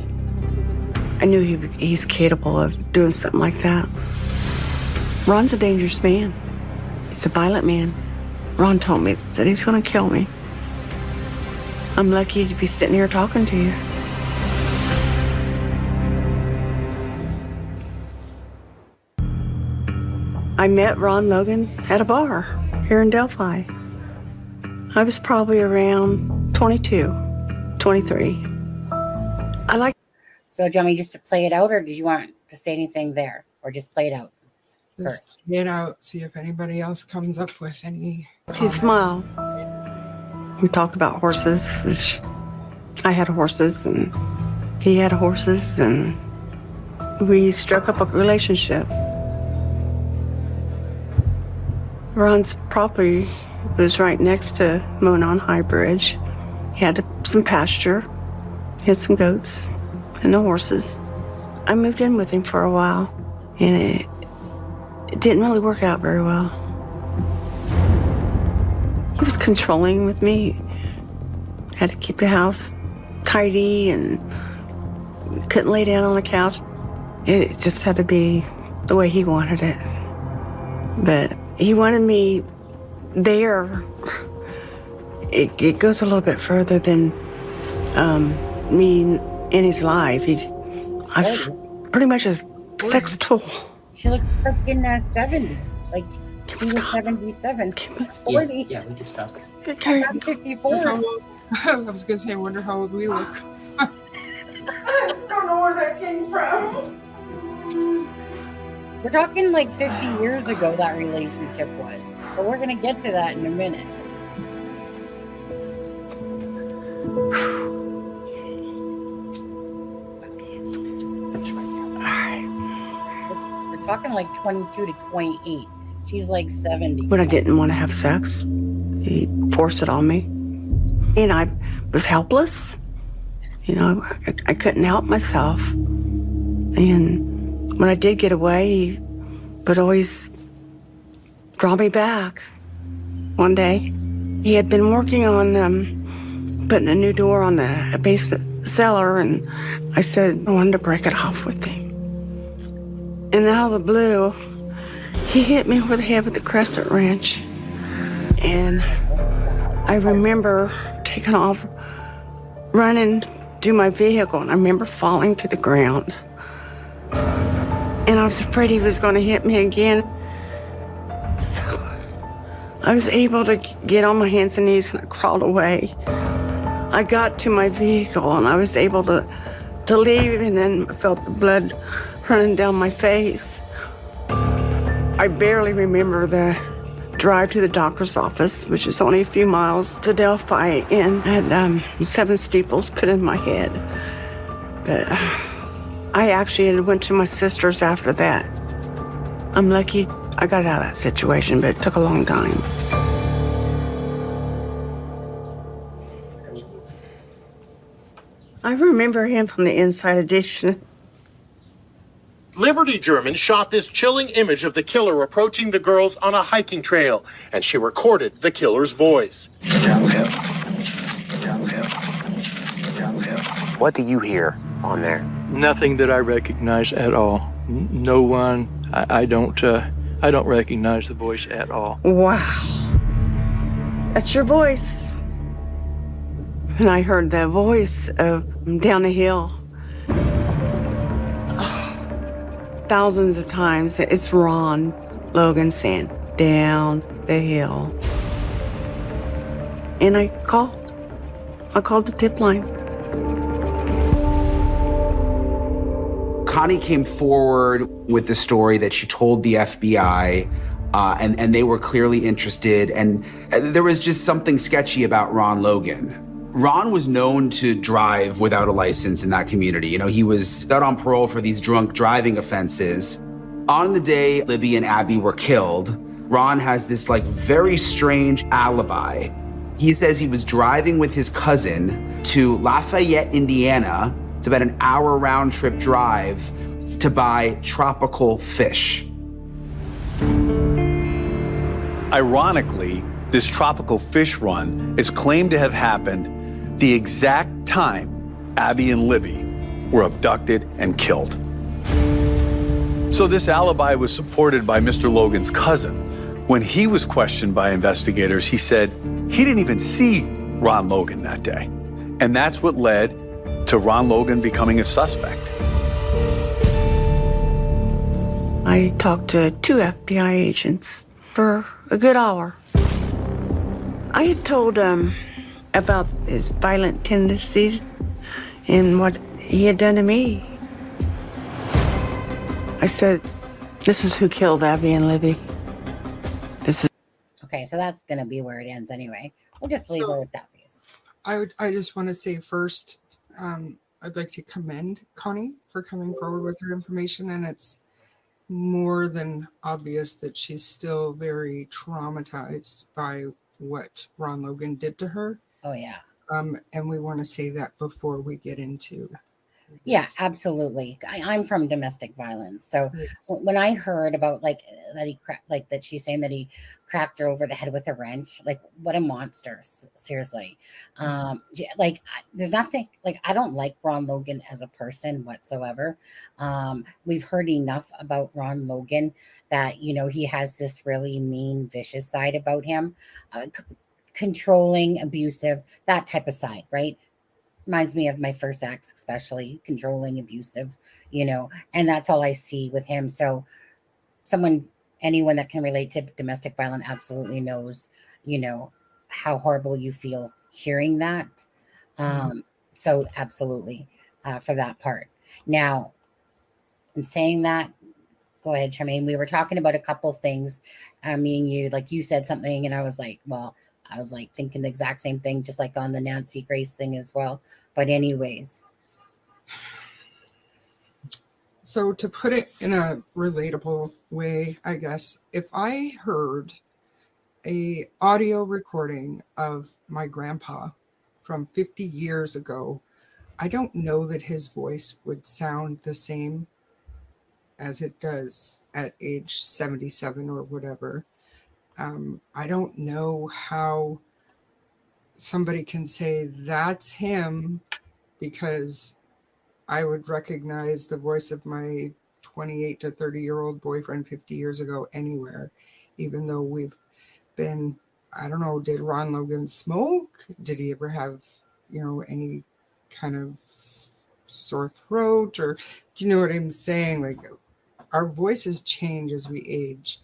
Speaker 4: I knew he's capable of doing something like that. Ron's a dangerous man. He's a violent man. Ron told me that he's going to kill me. I'm lucky to be sitting here talking to you. I met Ron Logan at a bar here in Delphi. I was probably around 22, 23.
Speaker 2: So do you want me just to play it out, or did you want to say anything there, or just play it out?
Speaker 1: Just play it out, see if anybody else comes up with any.
Speaker 4: He smiled. We talked about horses. I had horses, and he had horses, and we struck up a relationship. Ron's property was right next to Monon High Bridge. He had some pasture, he had some goats, and the horses. I moved in with him for a while, and it didn't really work out very well. He was controlling with me. Had to keep the house tidy and couldn't lay down on the couch. It just had to be the way he wanted it. But he wanted me there. It goes a little bit further than me in his life. I'm pretty much a sex tool.
Speaker 2: She looks freaking 70. Like, she was 77. 40.
Speaker 9: Yeah, we can stop.
Speaker 2: I'm 54.
Speaker 1: I was going to say, I wonder how old we look.
Speaker 4: I don't know where that came from.
Speaker 2: We're talking like 50 years ago that relationship was. But we're going to get to that in a minute. We're talking like 22 to 28. She's like 70.
Speaker 4: When I didn't want to have sex, he forced it on me. And I was helpless. You know, I couldn't help myself. And when I did get away, he would always draw me back. One day, he had been working on putting a new door on the basement cellar, and I said I wanted to break it off with him. And out of the blue, he hit me over the head with the crescent wrench. And I remember taking off, running to my vehicle, and I remember falling to the ground. And I was afraid he was going to hit me again. So I was able to get on my hands and knees, and I crawled away. I got to my vehicle, and I was able to leave, and then I felt the blood running down my face. I barely remember the drive to the doctor's office, which is only a few miles to Delphi, and I had 7 steeples put in my head. But I actually went to my sister's after that. I'm lucky I got out of that situation, but it took a long time. I remember him from the Inside Edition.
Speaker 21: Liberty German shot this chilling image of the killer approaching the girls on a hiking trail, and she recorded the killer's voice.
Speaker 23: What do you hear on there?
Speaker 22: Nothing that I recognize at all. No one. I don't recognize the voice at all.
Speaker 4: Wow. That's your voice. And I heard that voice down the hill. Thousands of times. It's Ron Logan saying, down the hill. And I called the tip line.
Speaker 10: Connie came forward with the story that she told the FBI, and they were clearly interested, and there was just something sketchy about Ron Logan. Ron was known to drive without a license in that community. You know, he was out on parole for these drunk driving offenses. On the day Libby and Abby were killed, Ron has this like very strange alibi. He says he was driving with his cousin to Lafayette, Indiana. It's about an hour round trip drive to buy tropical fish.
Speaker 9: Ironically, this tropical fish run is claimed to have happened the exact time Abby and Libby were abducted and killed. So this alibi was supported by Mr. Logan's cousin. When he was questioned by investigators, he said he didn't even see Ron Logan that day. And that's what led to Ron Logan becoming a suspect.
Speaker 4: I talked to 2 FBI agents for a good hour. I had told him about his violent tendencies and what he had done to me. I said, this is who killed Abby and Libby. This is...
Speaker 2: Okay, so that's going to be where it ends anyway. We'll just leave her with that piece.
Speaker 1: I just want to say first, I'd like to commend Connie for coming forward with her information, and it's more than obvious that she's still very traumatized by what Ron Logan did to her.
Speaker 2: Oh, yeah.
Speaker 1: And we want to say that before we get into.
Speaker 2: Yeah, absolutely. I'm from domestic violence, so when I heard about that that she's saying that he cracked her over the head with a wrench, like what a monster, seriously. There's nothing I don't like Ron Logan as a person whatsoever. We've heard enough about Ron Logan that he has this really mean, vicious side about him, controlling, abusive, that type of side, right? Reminds me of my first ex, especially controlling, abusive, and that's all I see with him. So anyone that can relate to domestic violence absolutely knows, how horrible you feel hearing that. So absolutely for that part. Now, in saying that, go ahead, Charmaine. We were talking about a couple things. Me and you, you said something and I was like, thinking the exact same thing, just like on the Nancy Grace thing as well. But anyways.
Speaker 1: So to put it in a relatable way, I guess, if I heard a audio recording of my grandpa from 50 years ago, I don't know that his voice would sound the same as it does at age 77 or whatever. I don't know how somebody can say that's him, because I would recognize the voice of my 28 to 30-year-old boyfriend 50 years ago anywhere, even though we've been, I don't know, did Ron Logan smoke? Did he ever have, any kind of sore throat? Or do you know what I'm saying? Our voices change as we age.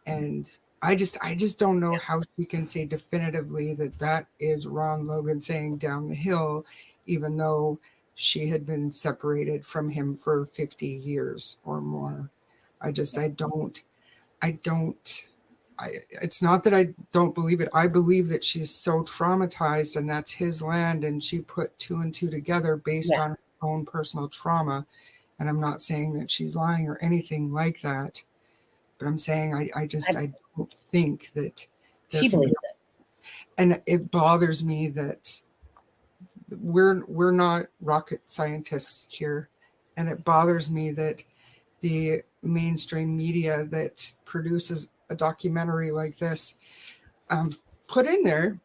Speaker 1: And I just don't know how she can say definitively that is Ron Logan saying down the hill, even though she had been separated from him for 50 years or more. It's not that I don't believe it. I believe that she's so traumatized and that's his land, and she put 2 and 2 together based on her own personal trauma. And I'm not saying that she's lying or anything like that, but I'm saying I don't think that
Speaker 2: she believes it.
Speaker 1: And it bothers me that we're not rocket scientists here, and it bothers me that the mainstream media that produces a documentary like this put in there,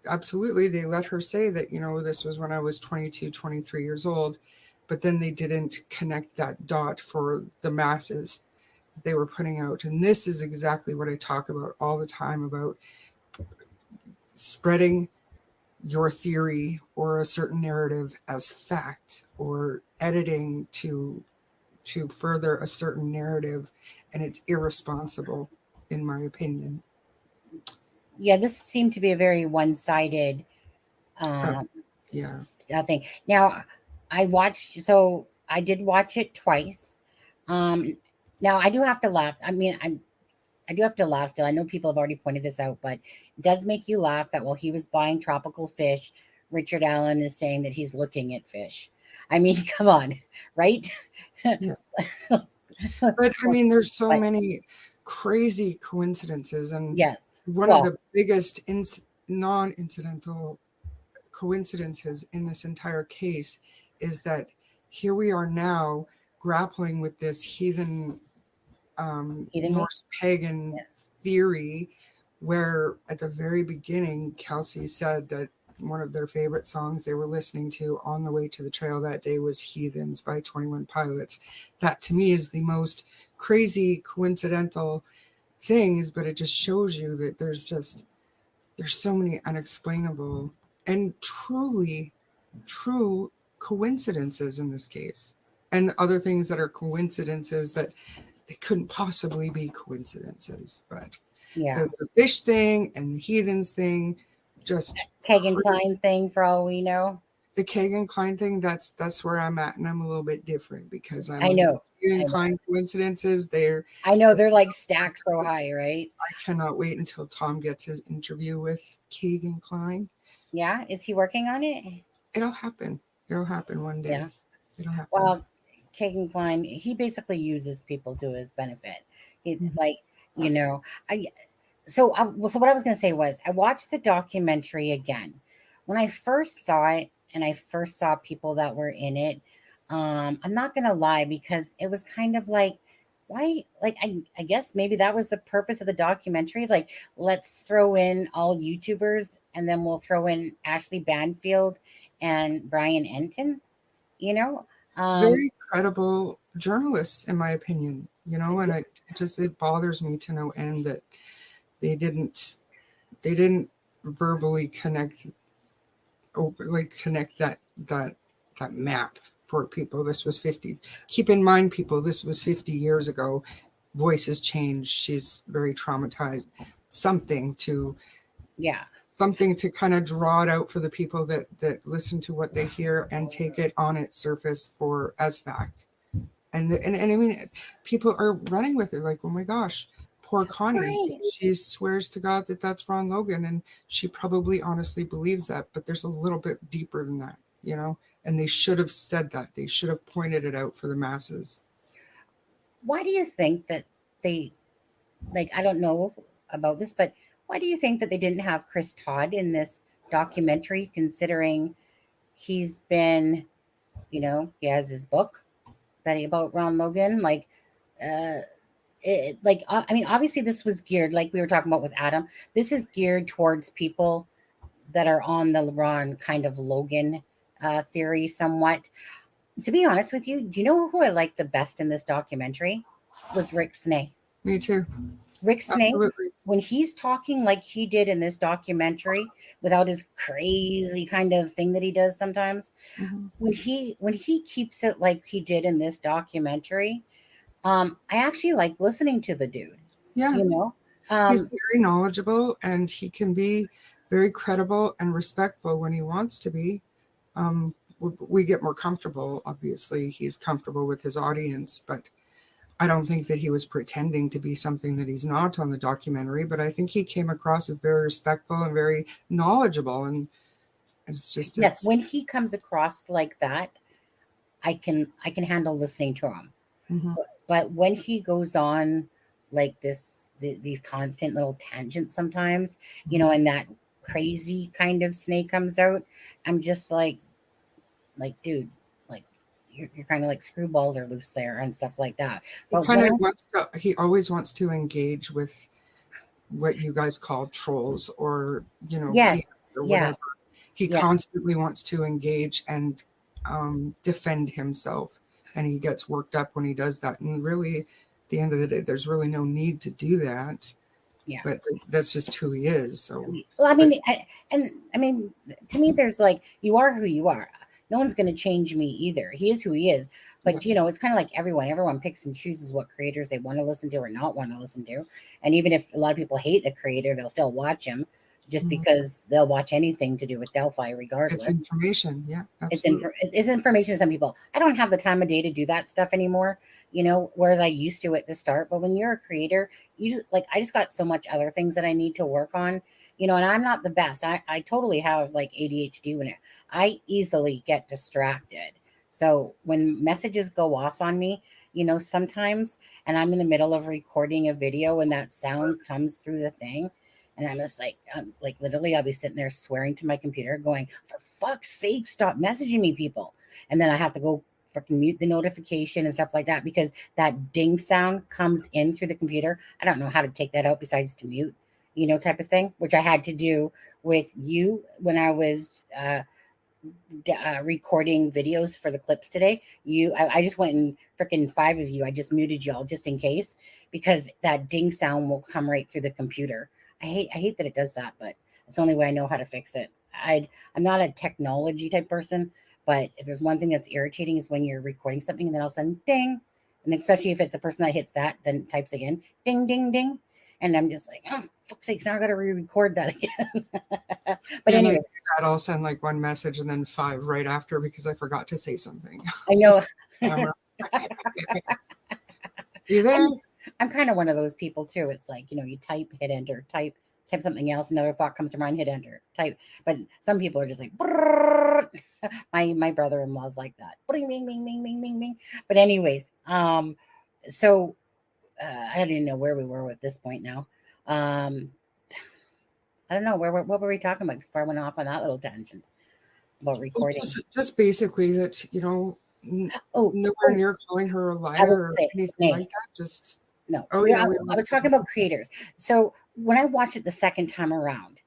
Speaker 1: absolutely, they let her say that this was when I was 22, 23 years old, but then they didn't connect that dot for the masses they were putting out. And this is exactly what I talk about all the time, about spreading your theory or a certain narrative as fact, or editing to further a certain narrative, and it's irresponsible in my opinion.
Speaker 2: Yeah, this seemed to be a very one-sided thing. Now, I did watch it twice. Now I do have to laugh. I do have to laugh still. I know people have already pointed this out, but it does make you laugh that while he was buying tropical fish, Richard Allen is saying that he's looking at fish. Come on, right?
Speaker 1: Yeah. But there's so many crazy coincidences, and
Speaker 2: yes,
Speaker 1: one of the biggest non-incidental coincidences in this entire case is that here we are now grappling with this heathen Norse pagan theory, where at the very beginning, Kelsey said that one of their favorite songs they were listening to on the way to the trail that day was Heathens by 21 Pilots. That to me is the most crazy coincidental things, but it just shows you that there's so many unexplainable and true coincidences in this case, and other things that are coincidences that they couldn't possibly be coincidences. But the fish thing and the heathens thing, just
Speaker 2: Kagan Klein thing, for all we know.
Speaker 1: The Kagan Klein thing, that's where I'm at, and I'm a little bit different because
Speaker 2: I know
Speaker 1: Kagan Klein coincidences.
Speaker 2: I know they're like stacked so high, right?
Speaker 1: I cannot wait until Tom gets his interview with Kagan Klein.
Speaker 2: Yeah, is he working on it?
Speaker 1: It'll happen. It'll happen one day.
Speaker 2: Yeah.
Speaker 1: It'll happen.
Speaker 2: Well, Kagan Klein, he basically uses people to his benefit. He like, you know, so what I was going to say was I watched the documentary again. When I first saw it and I first saw people that were in it, I'm not going to lie, because it was kind of like, why? Like, I guess maybe that was the purpose of the documentary. Like, let's throw in all YouTubers and then we'll throw in Ashley Banfield and Brian Enton, you know?
Speaker 1: Very credible journalists, in my opinion, you know, and it bothers me to no end that they didn't verbally connect that map for people. This was 50. Keep in mind, people, this was 50 years ago. Voices changed. She's very traumatized. Something to kind of draw it out for the people that listen to what they hear and take it on its surface as fact. And I mean, people are running with it like, oh my gosh, poor Connie. Right. She swears to God that that's Ron Logan, and she probably honestly believes that, but there's a little bit deeper than that, you know? And they should have said that. They should have pointed it out for the masses.
Speaker 2: Why do you think that they, like, I don't know about this, but why do you think that they didn't have Chris Todd in this documentary, considering he's been, you know, he has his book about Ron Logan? Like, I mean, obviously this was geared, like we were talking about with Adam, this is geared towards people that are on the Ron kind of Logan theory somewhat. To be honest with you, do you know who I liked the best in this documentary? Was Rick Snay.
Speaker 1: Me too.
Speaker 2: Rick Snay, when he's talking like he did in this documentary, without his crazy kind of thing that he does sometimes, when he keeps it like he did in this documentary, I actually like listening to the dude.
Speaker 1: Yeah,
Speaker 2: you know,
Speaker 1: he's very knowledgeable, and he can be very credible and respectful when he wants to be. We get more comfortable. Obviously, he's comfortable with his audience, but I don't think that he was pretending to be something that he's not on the documentary. But I think he came across as very respectful and very knowledgeable, and it's just
Speaker 2: when he comes across like that, I can handle listening to him. But when he goes on like these constant little tangents sometimes, you know, and that crazy kind of Snake comes out, I'm just like, dude, like you're kind of like screwballs are loose there and stuff like that.
Speaker 1: He always wants to engage with what you guys call trolls, or, you know, or whatever. He constantly wants to engage and defend himself, and he gets worked up when he does that. And really, at the end of the day, there's really no need to do that. Yeah, but that's just who he is. So,
Speaker 2: well, I mean, to me, there's like, you are who you are. No one's going to change me either. He is who he is. But, you know, it's kind of like everyone picks and chooses what creators they want to listen to or not want to listen to. And even if a lot of people hate a creator, they'll still watch him just because they'll watch anything to do with Delphi regardless.
Speaker 1: It's information. Yeah, absolutely.
Speaker 2: It's information to some people. I don't have the time of day to do that stuff anymore, you know, whereas I used to at the start. But when you're a creator, I just got so much other things that I need to work on. You know, and I'm not the best. I totally have like ADHD when I easily get distracted. So when messages go off on me, you know, sometimes, and I'm in the middle of recording a video and that sound comes through the thing, And I'm just like literally I'll be sitting there swearing to my computer going, for fuck's sake, stop messaging me, people. And then I have to go freaking mute the notification and stuff like that because that ding sound comes in through the computer. I don't know how to take that out besides to mute, type of thing, which I had to do with you when I was recording videos for the clips today. I just went and freaking 5 of you, I just muted y'all just in case, because that ding sound will come right through the computer. I hate that it does that, but it's the only way I know how to fix it. I'm not a technology type person, but if there's one thing that's irritating is when you're recording something and then all of a sudden ding, and especially if it's a person that hits that then types again ding ding ding, and I'm just like, oh, fuck's sakes, now I gotta re-record that again. But anyway,
Speaker 1: I'll send like one message and then 5 right after because I forgot to say something.
Speaker 2: I know.
Speaker 1: You there?
Speaker 2: I'm kind of one of those people too. It's like, you type, hit enter, type something else, another thought comes to mind, hit enter, type. But some people are just like, my brother-in-law's like that. Bing, bing, bing, bing, bing, bing, bing. But anyways, so I don't even know where we were at this point now. I don't know what were we talking about before I went off on that little tangent about recording.
Speaker 1: Just basically that, nowhere near calling her a liar or anything like that. Just
Speaker 2: no.
Speaker 1: Oh
Speaker 2: yeah,
Speaker 1: yeah,
Speaker 2: I was talking about creators. So when I watched it the second time around,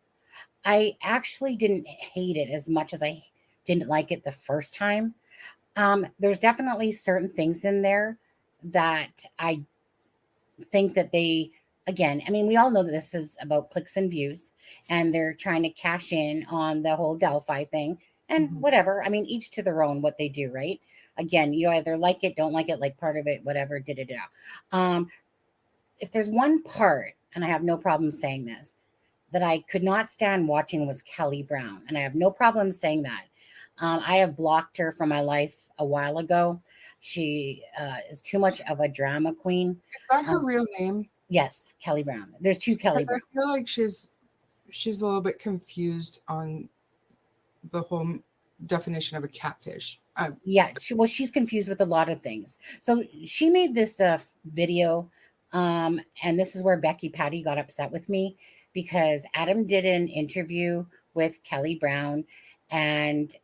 Speaker 2: I actually didn't hate it as much as I didn't like it the first time. There's definitely certain things in there that I think that they, again, I mean, we all know that this is about clicks and views, and they're trying to cash in on the whole Delphi thing and whatever. I mean, each to their own what they do, right? Again, you either like it, don't like it, like part of it, whatever, if there's one part, and I have no problem saying this, that I could not stand watching was Kelly Brown. And I have no problem saying that. I have blocked her from my life a while ago. She is too much of a drama queen.
Speaker 1: Is that her real name?
Speaker 2: Yes, Kelly Brown. There's 2 Kelly Brown.
Speaker 1: I feel like she's a little bit confused on the whole definition of a catfish.
Speaker 2: Yeah, she's confused with a lot of things. So she made this video, and this is where Becky Patty got upset with me because Adam did an interview with Kelly Brown, and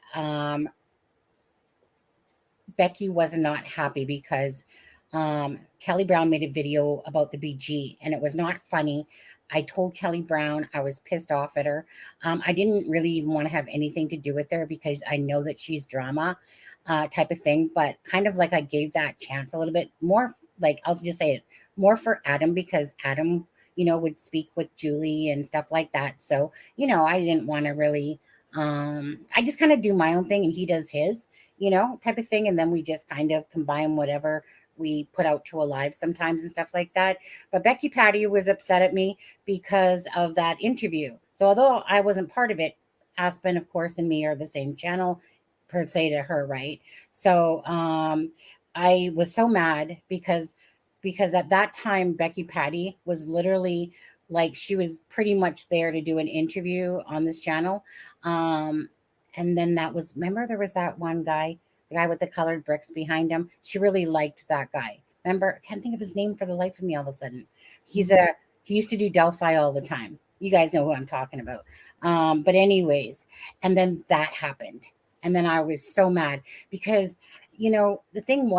Speaker 2: Becky was not happy because Kelly Brown made a video about the BG and it was not funny. I told Kelly Brown I was pissed off at her. I didn't really even want to have anything to do with her because I know that she's drama type of thing, but kind of like I gave that chance a little bit more, like I'll just say it, more for Adam because Adam, would speak with Julie and stuff like that. So, I didn't want to really, I just kind of do my own thing and he does his, type of thing. And then we just kind of combine whatever we put out to a live sometimes and stuff like that. But Becky Patty was upset at me because of that interview. So although I wasn't part of it, Aspen, of course, and me are the same channel per se to her, right? So I was so mad because at that time, Becky Patty was literally like, she was pretty much there to do an interview on this channel. And then remember there was that one guy, the guy with the colored bricks behind him. She really liked that guy. Remember, I can't think of his name for the life of me all of a sudden. He used to do Delphi all the time. You guys know who I'm talking about. But anyways, and then that happened. And then I was so mad because, the thing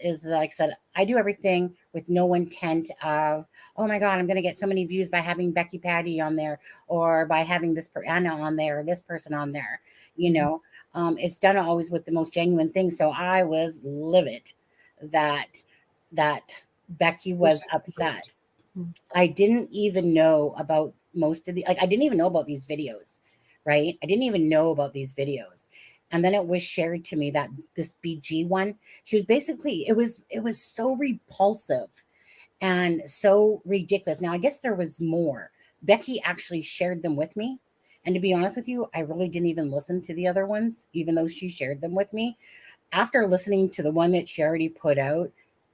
Speaker 2: is like I said, I do everything with no intent of, oh my God, I'm going to get so many views by having Becky Patty on there or by having this Anna on there or this person on there. It's done always with the most genuine thing. So I was livid that Becky was upset. I didn't even know about I didn't even know about these videos, right? I didn't even know about these videos. And then it was shared to me that this BG one, she was basically, it was so repulsive and so ridiculous. Now, I guess there was more. Becky actually shared them with me. And to be honest with you, I really didn't even listen to the other ones, even though she shared them with me. After listening to the one that she already put out,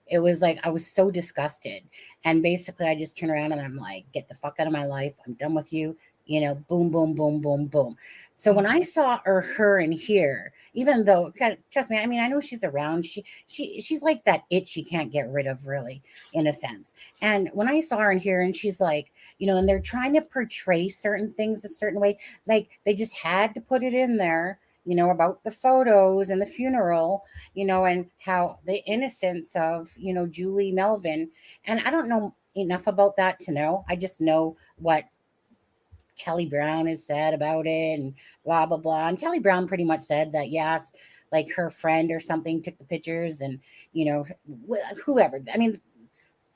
Speaker 2: it was like, I was so disgusted. And basically I just turn around and I'm like, get the fuck out of my life. I'm done with you. boom, boom, boom, boom, boom. So when I saw her in here, even though, trust me, I mean, I know she's around. She's like that itch she can't get rid of, really, in a sense. And when I saw her in here, and she's like, and they're trying to portray certain things a certain way, like they just had to put it in there, about the photos and the funeral, and how the innocence of, Julie Melvin. And I don't know enough about that to know. I just know what Kelly Brown has said about it and blah, blah, blah. And Kelly Brown pretty much said that, yes, like her friend or something took the pictures and, whoever. I mean,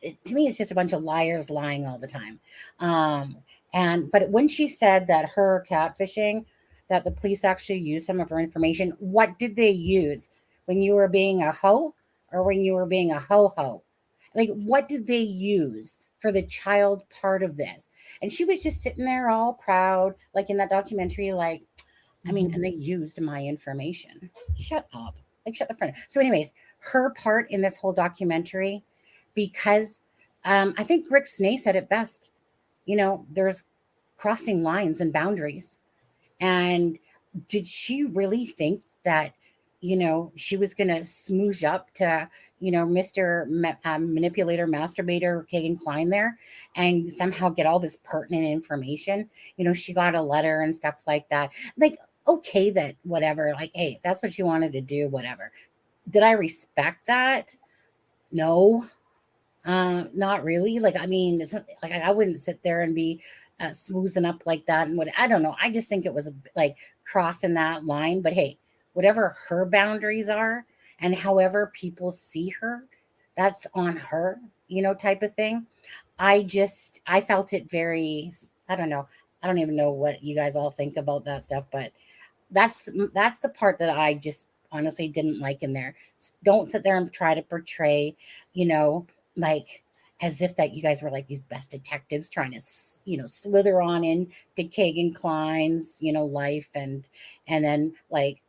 Speaker 2: to me, it's just a bunch of liars lying all the time. But when she said that her catfishing, that the police actually used some of her information, what did they use? When you were being a hoe or when you were being a ho-ho? Like, what did they use for the child part of this? And she was just sitting there all proud, like in that documentary, like, I mean, and they used my information. Shut up. Like, shut the front. So anyways, her part in this whole documentary, because I think Rick Snay said it best, there's crossing lines and boundaries. And did she really think that, she was going to smoosh up to, Mr. Manipulator, Masturbator, Kagan Klein there and somehow get all this pertinent information? She got a letter and stuff like that. Like, okay, that whatever, like, hey, that's what she wanted to do, whatever. Did I respect that? No, not really. Like, I mean, it's not, like I wouldn't sit there and be smoozing up like that. And I don't know. I just think it was like crossing that line. But hey, whatever her boundaries are and however people see her, that's on her, type of thing. I felt it very, I don't know. I don't even know what you guys all think about that stuff, but that's the part that I just honestly didn't like in there. Don't sit there and try to portray, like as if that you guys were like these best detectives trying to, slither on in to Kagan Klein's, life and then like,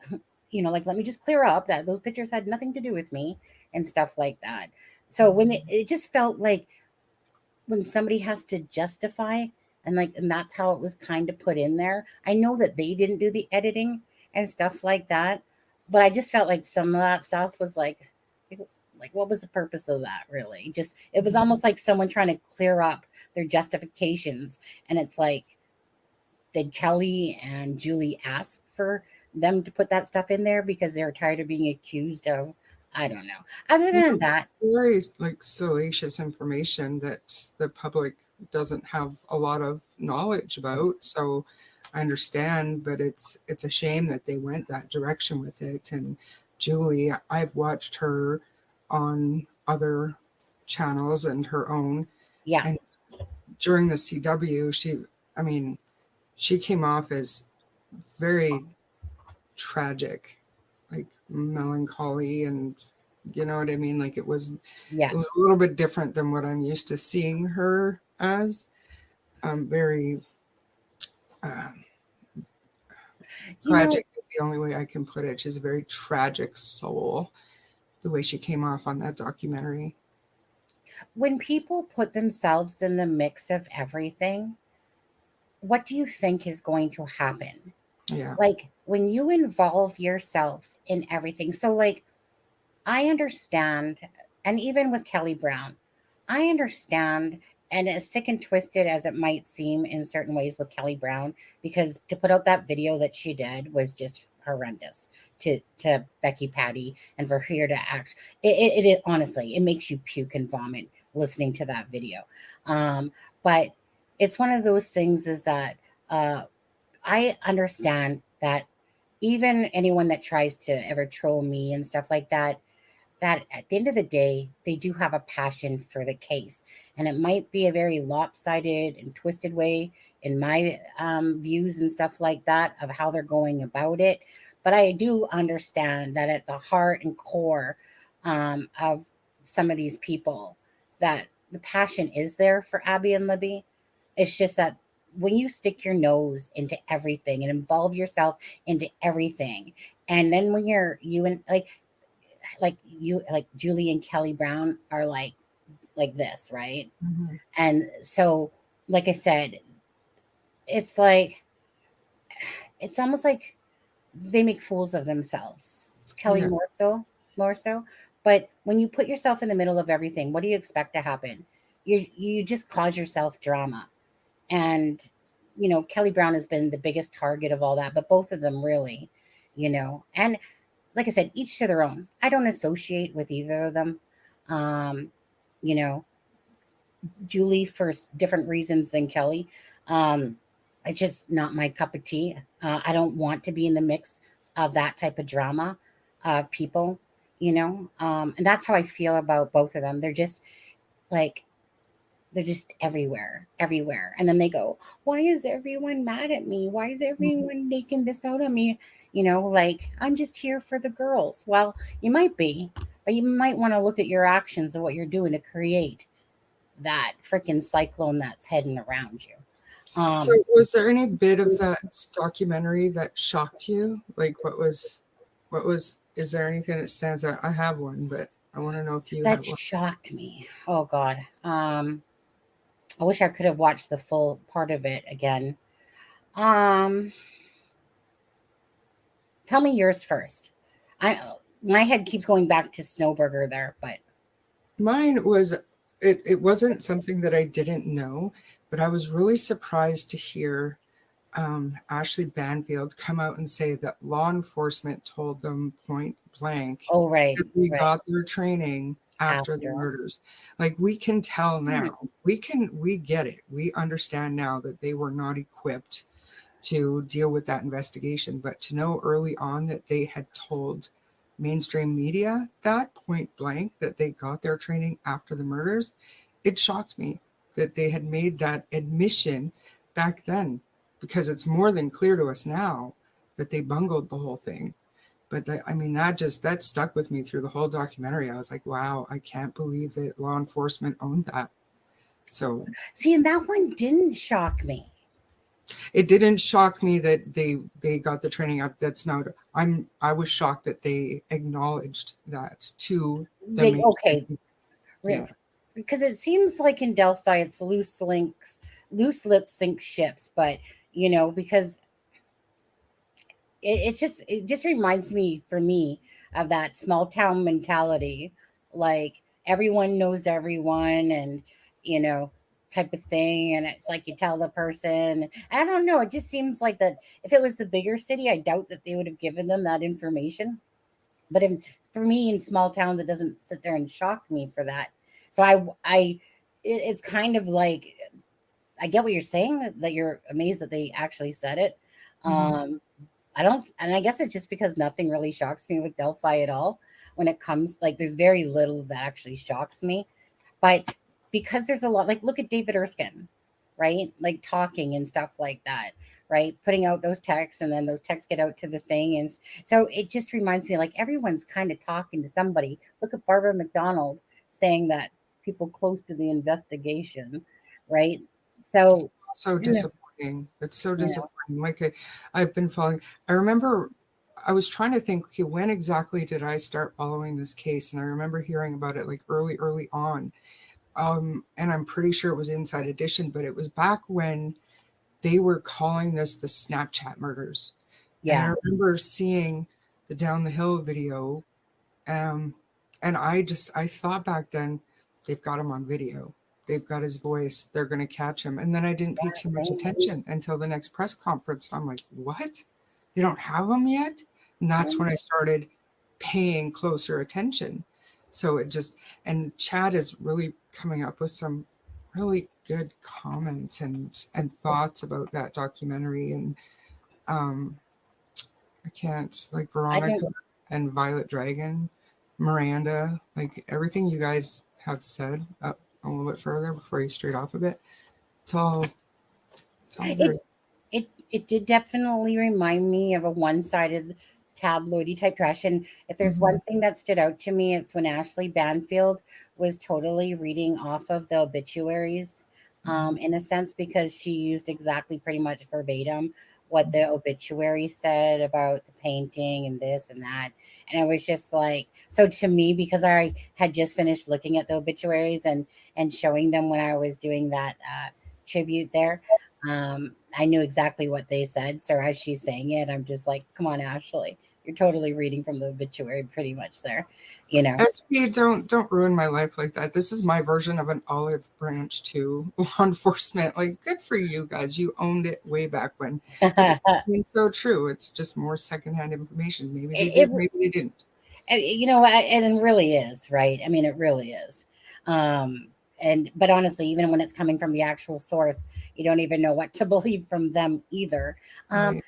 Speaker 2: like, let me just clear up that those pictures had nothing to do with me and stuff like that. So when it just felt like when somebody has to justify and that's how it was kind of put in there. I know that they didn't do the editing and stuff like that, but I just felt like some of that stuff was like what was the purpose of that, really? Just, it was almost like someone trying to clear up their justifications. And it's like, did Kelly and Julie ask for them to put that stuff in there because they're tired of being accused of, I don't know. Other than that,
Speaker 1: it's very like salacious information that the public doesn't have a lot of knowledge about. So I understand, but it's a shame that they went that direction with it. And Julie, I've watched her on other channels and her own.
Speaker 2: Yeah.
Speaker 1: And during the CW, she came off as very tragic, like melancholy, and you know what I mean? Like it was a little bit different than what I'm used to seeing her as. Very tragic is the only way I can put it. She's a very tragic soul, the way she came off on that documentary.
Speaker 2: When people put themselves in the mix of everything, what do you think is going to happen?
Speaker 1: Yeah.
Speaker 2: Like when you involve yourself in everything. So like, I understand, and even with Kelly Brown, I understand, and as sick and twisted as it might seem in certain ways with Kelly Brown, because to put out that video that she did was just horrendous to Becky Patty, and for her to act, it honestly, it makes you puke and vomit listening to that video. But it's one of those things is that I understand that even anyone that tries to ever troll me and stuff like that, that at the end of the day, they do have a passion for the case. And it might be a very lopsided and twisted way in my views and stuff like that of how they're going about it. But I do understand that at the heart and core of some of these people, that the passion is there for Abby and Libby. It's just that when you stick your nose into everything and involve yourself into everything, and then when you and like Julie and Kelly Brown are like this, right?
Speaker 1: Mm-hmm.
Speaker 2: And so, like I said, it's like, it's almost like they make fools of themselves. Kelly,
Speaker 1: Yeah.
Speaker 2: more so. But when you put yourself in the middle of everything, what do you expect to happen? You just cause yourself drama. And Kelly Brown has been the biggest target of all that, but both of them really, and like I said, each to their own. I don't associate with either of them. Um, you know, Julie for different reasons than Kelly. Um, it's just not my cup of tea. I don't want to be in the mix of that type of drama, people, and that's how I feel about both of them. Like, they're just everywhere. And then they go, why is everyone mad at me? Why is everyone making this out of me? Like, I'm just here for the girls. Well, you might be, but you might want to look at your actions and what you're doing to create that freaking cyclone that's heading around you.
Speaker 1: So was there any bit of that documentary that shocked you? Like is there anything that stands out? I have one, but I want to know if you have
Speaker 2: That
Speaker 1: one.
Speaker 2: shocked me. Oh God. I wish I could have watched the full part of it again. Tell me yours first. My head keeps going back to Snowburger there, but
Speaker 1: Mine was, it wasn't something that I didn't know, but I was really surprised to hear Ashley Banfield come out and say that law enforcement told them point blank
Speaker 2: oh right,
Speaker 1: that we
Speaker 2: right.
Speaker 1: got their training after the murders. Like, we can tell now, we get it. We understand now that they were not equipped to deal with that investigation, but to know early on that they had told mainstream media that point blank, that they got their training after the murders, it shocked me that they had made that admission back then, because it's more than clear to us now that they bungled the whole thing. But that stuck with me through the whole documentary. I was like, wow, I can't believe that law enforcement owned that. So
Speaker 2: see, and that one didn't shock me.
Speaker 1: it didn't shock me that they got the training up. That's not, I was shocked that they acknowledged that to the
Speaker 2: Okay,
Speaker 1: yeah.
Speaker 2: because it seems like in Delphi it's loose lip sink ships, but because it just reminds me, for me, of that small town mentality, like everyone knows everyone, and type of thing. And it's like you tell the person, I don't know, it just seems like that if it was the bigger city, I doubt that they would have given them that information. But for me, in small towns, it doesn't sit there and shock me for that. So it's kind of like, I get what you're saying, that you're amazed that they actually said it. I don't, and I guess it's just because nothing really shocks me with Delphi at all. When it comes, like, there's very little that actually shocks me. But because there's a lot, like, look at David Erskine, right? Like, talking and stuff like that, right? Putting out those texts, and then those texts get out to the thing. And so it just reminds me, like, everyone's kind of talking to somebody. Look at Barbara McDonald saying that people close to the investigation, right? So
Speaker 1: Disappointing. It's so disappointing. Like, I've been following. I remember I was trying to think, okay, when exactly did I start following this case? And I remember hearing about it like early on. And I'm pretty sure it was Inside Edition, but it was back when they were calling this the Snapchat murders. And I remember seeing the Down the Hill video. And I thought back then, they've got him on video. They've got his voice. They're going to catch him. And then I didn't pay too much attention until the next press conference. I'm like, what? They don't have him yet? And that's when I started paying closer attention. So and Chad is really coming up with some really good comments and thoughts about that documentary. And I can't, like, Veronica and Violet Dragon, Miranda, like, everything you guys have said up a little bit further before you straight off a bit, it's all very...
Speaker 2: It did definitely remind me of a one-sided tabloidy type trash. And if there's one thing that stood out to me, it's when Ashley Banfield was totally reading off of the obituaries, in a sense, because she used exactly pretty much verbatim what the obituary said about the painting and this and that. And it was just like, so to me, because I had just finished looking at the obituaries and showing them when I was doing that tribute there, I knew exactly what they said. So as she's saying it, I'm just like, come on, Ashley, you're totally reading from the obituary pretty much there, you know.
Speaker 1: SP, don't ruin my life like that. This is my version of an olive branch to law enforcement. Like, good for you guys. You owned it way back when. But it's so true. It's just more secondhand information. Maybe they did, maybe they didn't.
Speaker 2: You know, and it really is, right? I mean, it really is. But honestly, even when it's coming from the actual source, you don't even know what to believe from them either.
Speaker 1: Right.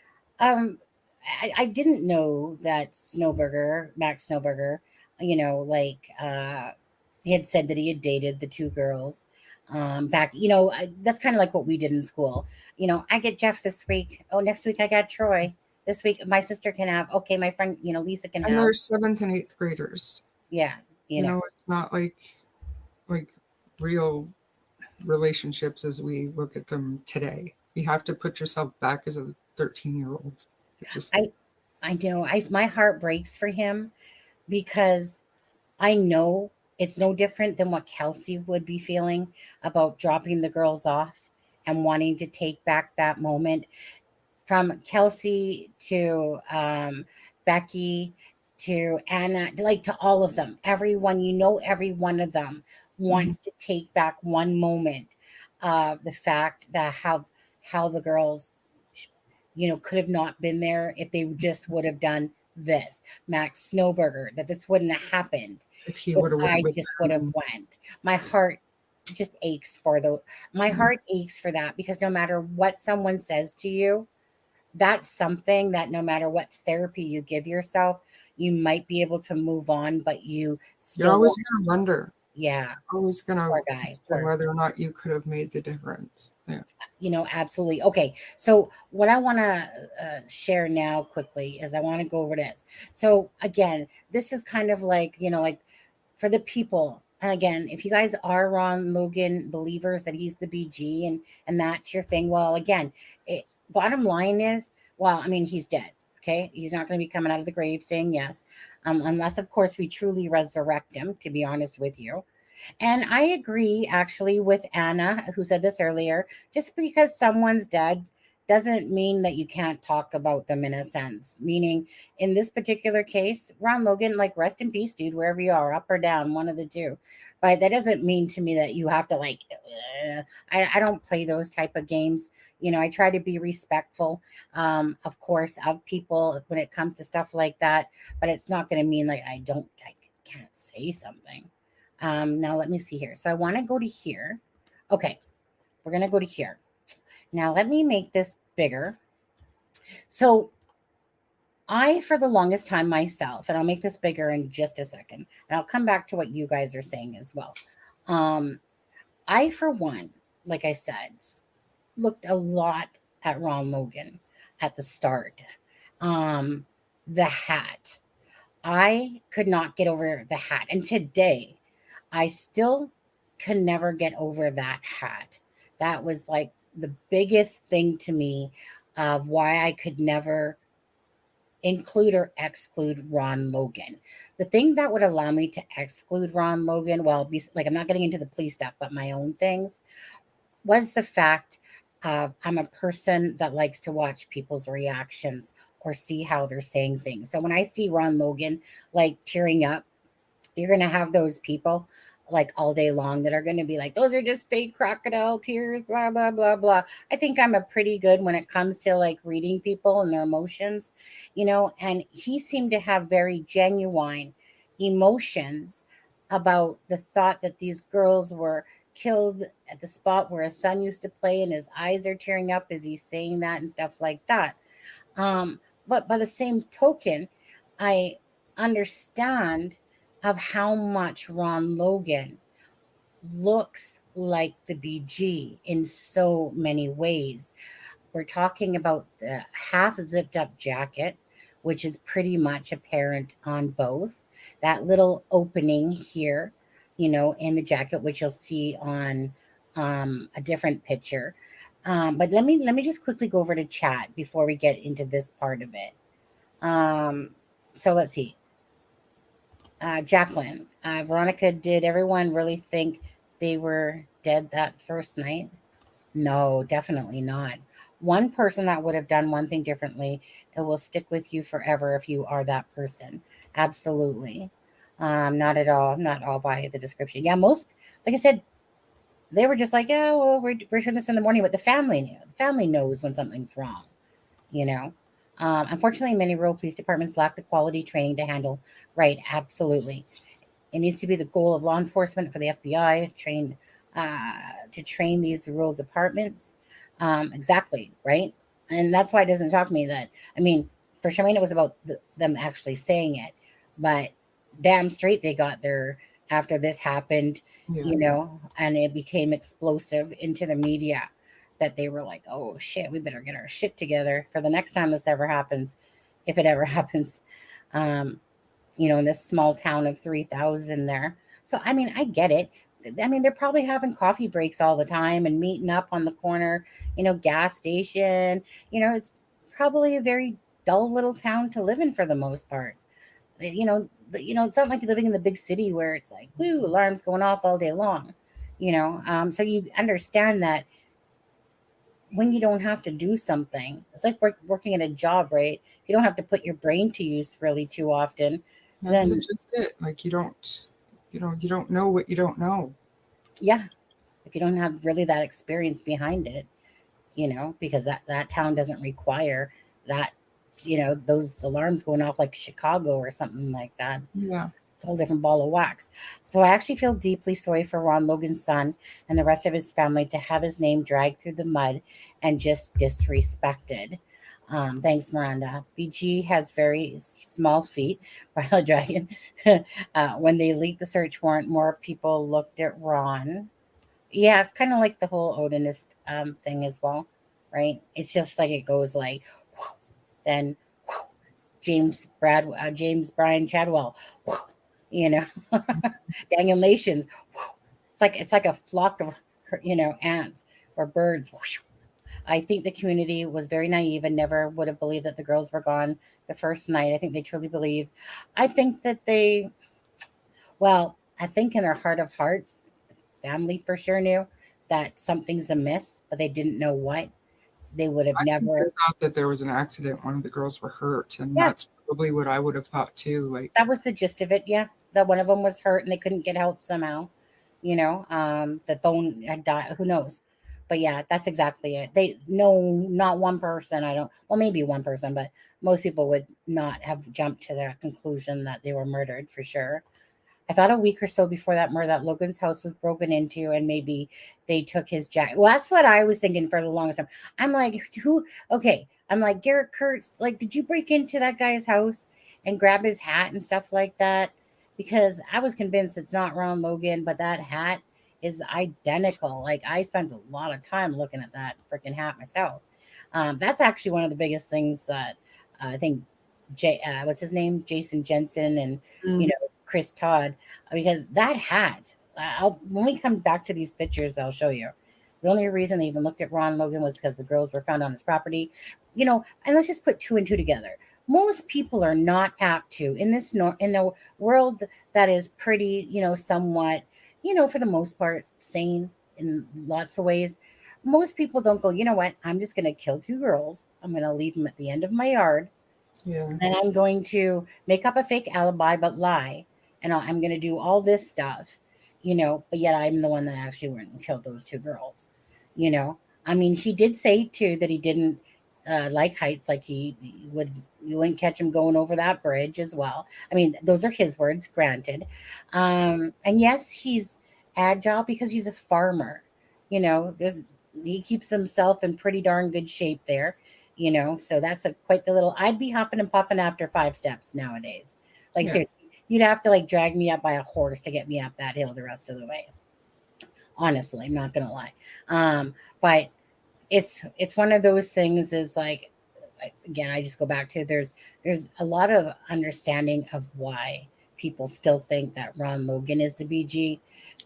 Speaker 2: I didn't know that Max Snowberger, you know, like he had said that he had dated the two girls back. You know, that's kind of like what we did in school. You know, I get Jeff this week. Oh, next week I got Troy. This week my sister can have. Okay, my friend, you know, Lisa can
Speaker 1: And
Speaker 2: have.
Speaker 1: they're 7th and 8th graders.
Speaker 2: Yeah,
Speaker 1: You know, it's not like real relationships as we look at them today. You have to put yourself back as a 13-year-old.
Speaker 2: I know. My heart breaks for him because I know it's no different than what Kelsey would be feeling about dropping the girls off and wanting to take back that moment. From Kelsey to Becky to Anna, like to all of them, everyone, you know, every one of them wants to take back one moment of the fact that how the girls, you know, could have not been there if they just would have done this. Max Snowberger, that this wouldn't have happened
Speaker 1: if he would have went with
Speaker 2: would have went. My heart just aches for my heart aches for that, because no matter what someone says to you, that's something that no matter what therapy you give yourself, you might be able to move on, but you're
Speaker 1: always going to wonder.
Speaker 2: Yeah.
Speaker 1: Always going to
Speaker 2: question
Speaker 1: whether or not you could have made the difference. Yeah.
Speaker 2: You know, absolutely. Okay. So what I want to share now quickly is I want to go over this. So again, this is kind of like, you know, like for the people. And again, if you guys are Ron Logan believers that he's the BG and that's your thing, well, again, bottom line is, well, I mean, he's dead. Okay. He's not going to be coming out of the grave saying yes. Unless, of course, we truly resurrect him, to be honest with you. And I agree actually with Anna, who said this earlier. Just because someone's dead doesn't mean that you can't talk about them in a sense. Meaning, in this particular case, Ron Logan, like, rest in peace, dude, wherever you are, up or down, one of the two. But that doesn't mean to me that you have to like. I don't play those type of games. You know, I try to be respectful, of course, of people when it comes to stuff like that. But it's not going to mean like I can't say something. Now let me see here. So I want to go to here. Okay, we're going to go to here. Now let me make this bigger. So I, for the longest time myself, and I'll make this bigger in just a second, and I'll come back to what you guys are saying as well. I, for one, like I said, looked a lot at Ron Logan at the start. The hat. I could not get over the hat. And today, I still can never get over that hat. That was like the biggest thing to me of why I could never include or exclude Ron Logan. The thing that would allow me to exclude Ron Logan, well, like I'm not getting into the police stuff, but my own things, was the fact of I'm a person that likes to watch people's reactions or see how they're saying things. So when I see Ron Logan like tearing up, you're going to have those people like all day long that are going to be like, those are just fake crocodile tears, blah, blah, blah, blah. I think I'm a pretty good when it comes to like reading people and their emotions, you know, and he seemed to have very genuine emotions about the thought that these girls were killed at the spot where his son used to play and his eyes are tearing up as he's saying that and stuff like that. But by the same token, I understand of how much Ron Logan looks like the BG in so many ways. We're talking about the half zipped up jacket, which is pretty much apparent on both. That little opening here, you know, in the jacket, which you'll see on a different picture. But let me just quickly go over to chat before we get into this part of it. So let's see. Jacqueline, Veronica, did everyone really think they were dead that first night? No, definitely not. One person that would have done one thing differently, it will stick with you forever if you are that person. Absolutely. Not at all. Not all by the description. Yeah, most, like I said, they were just like, yeah, well, we're doing this in the morning, but the family knew. The family knows when something's wrong, you know. Unfortunately, many rural police departments lack the quality training to handle. Right, absolutely. It needs to be the goal of law enforcement for the FBI to train these rural departments. Exactly, right? And that's why it doesn't shock me that, I mean, for Charmaine, it was about them actually saying it, but damn straight they got there after this happened,
Speaker 1: Yeah.
Speaker 2: you know, and it became explosive into the media that they were like, oh shit, we better get our shit together for the next time this ever happens, if it ever happens. Um, you know, in this small town of 3,000 there. So, I mean, I get it. I mean, they're probably having coffee breaks all the time and meeting up on the corner, you know, gas station. You know, it's probably a very dull little town to live in for the most part. It's not like living in the big city where it's like, woo, alarms going off all day long, you know. So you understand that when you don't have to do something, it's like working at a job, right? You don't have to put your brain to use really too often.
Speaker 1: That's
Speaker 2: Then
Speaker 1: just it. Like you don't know what you don't know.
Speaker 2: yeah, if you don't have really that experience behind it, you know, because that town doesn't require that, you know, those alarms going off like Chicago or something like that.
Speaker 1: Yeah.
Speaker 2: It's a whole different ball of wax. So I actually feel deeply sorry for Ron Logan's son and the rest of his family to have his name dragged through the mud and just disrespected. Thanks, Miranda. BG has very small feet. Violet Dragon. When they leaked the search warrant, more people looked at Ron. Yeah, kind of like the whole Odinist thing as well, right? It's just like it goes like, whew, then whew, James Brian Chadwell, whew, you know, Daniel Nations. Whew. It's like a flock of, you know, ants or birds. Whoosh. I think the community was very naive and never would have believed that the girls were gone the first night. I think they truly believe. I think that I think in their heart of hearts, family for sure knew that something's amiss, but they didn't know what. They would have
Speaker 1: I think they
Speaker 2: never.
Speaker 1: thought that there was an accident. One of the girls were hurt, and
Speaker 2: Yeah,
Speaker 1: that's probably what I would have thought too. Like,
Speaker 2: that was the gist of it. Yeah, that one of them was hurt and they couldn't get help somehow. You know, the phone had died. Who knows? But yeah, that's exactly it. They no, not one person. I don't. Well, maybe one person, but most people would not have jumped to the conclusion that they were murdered for sure. I thought a week or so before that murder that Logan's house was broken into and maybe they took his jacket. Well, that's what I was thinking for the longest time. I'm like, who? Okay. I'm like, Garrett Kurtz, like, did you break into that guy's house and grab his hat and stuff like that? Because I was convinced it's not Ron Logan, but that hat is identical. Like, I spent a lot of time looking at that freaking hat myself. That's actually one of the biggest things that I think what's his name? Jason Jensen and, you
Speaker 1: mm,
Speaker 2: know, Chris Todd, because that hat, when we come back to these pictures, I'll show you. The only reason they even looked at Ron Logan was because the girls were found on his property, you know, and let's just put two and two together. Most people are not apt to in this in a world that is pretty, you know, somewhat, you know, for the most part, sane in lots of ways. Most people don't go, you know what? I'm just going to kill two girls. I'm going to leave them at the end of my yard
Speaker 1: yeah.
Speaker 2: and I'm going to make up a fake alibi but lie, and I'm going to do all this stuff, you know, but yet I'm the one that actually went and killed those two girls, you know. I mean, he did say too that he didn't like heights, like you wouldn't catch him going over that bridge as well. I mean, those are his words, granted. And yes, he's agile because he's a farmer, you know. He keeps himself in pretty darn good shape there, you know. So that's quite the little. I'd be huffing and puffing after 5 steps nowadays. Like,
Speaker 1: Yeah.
Speaker 2: seriously, you'd have to like drag me up by a horse to get me up that hill the rest of the way. Honestly, I'm not gonna lie. But it's one of those things. Is like, again, I just go back to there's a lot of understanding of why people still think that Ron Logan is the BG.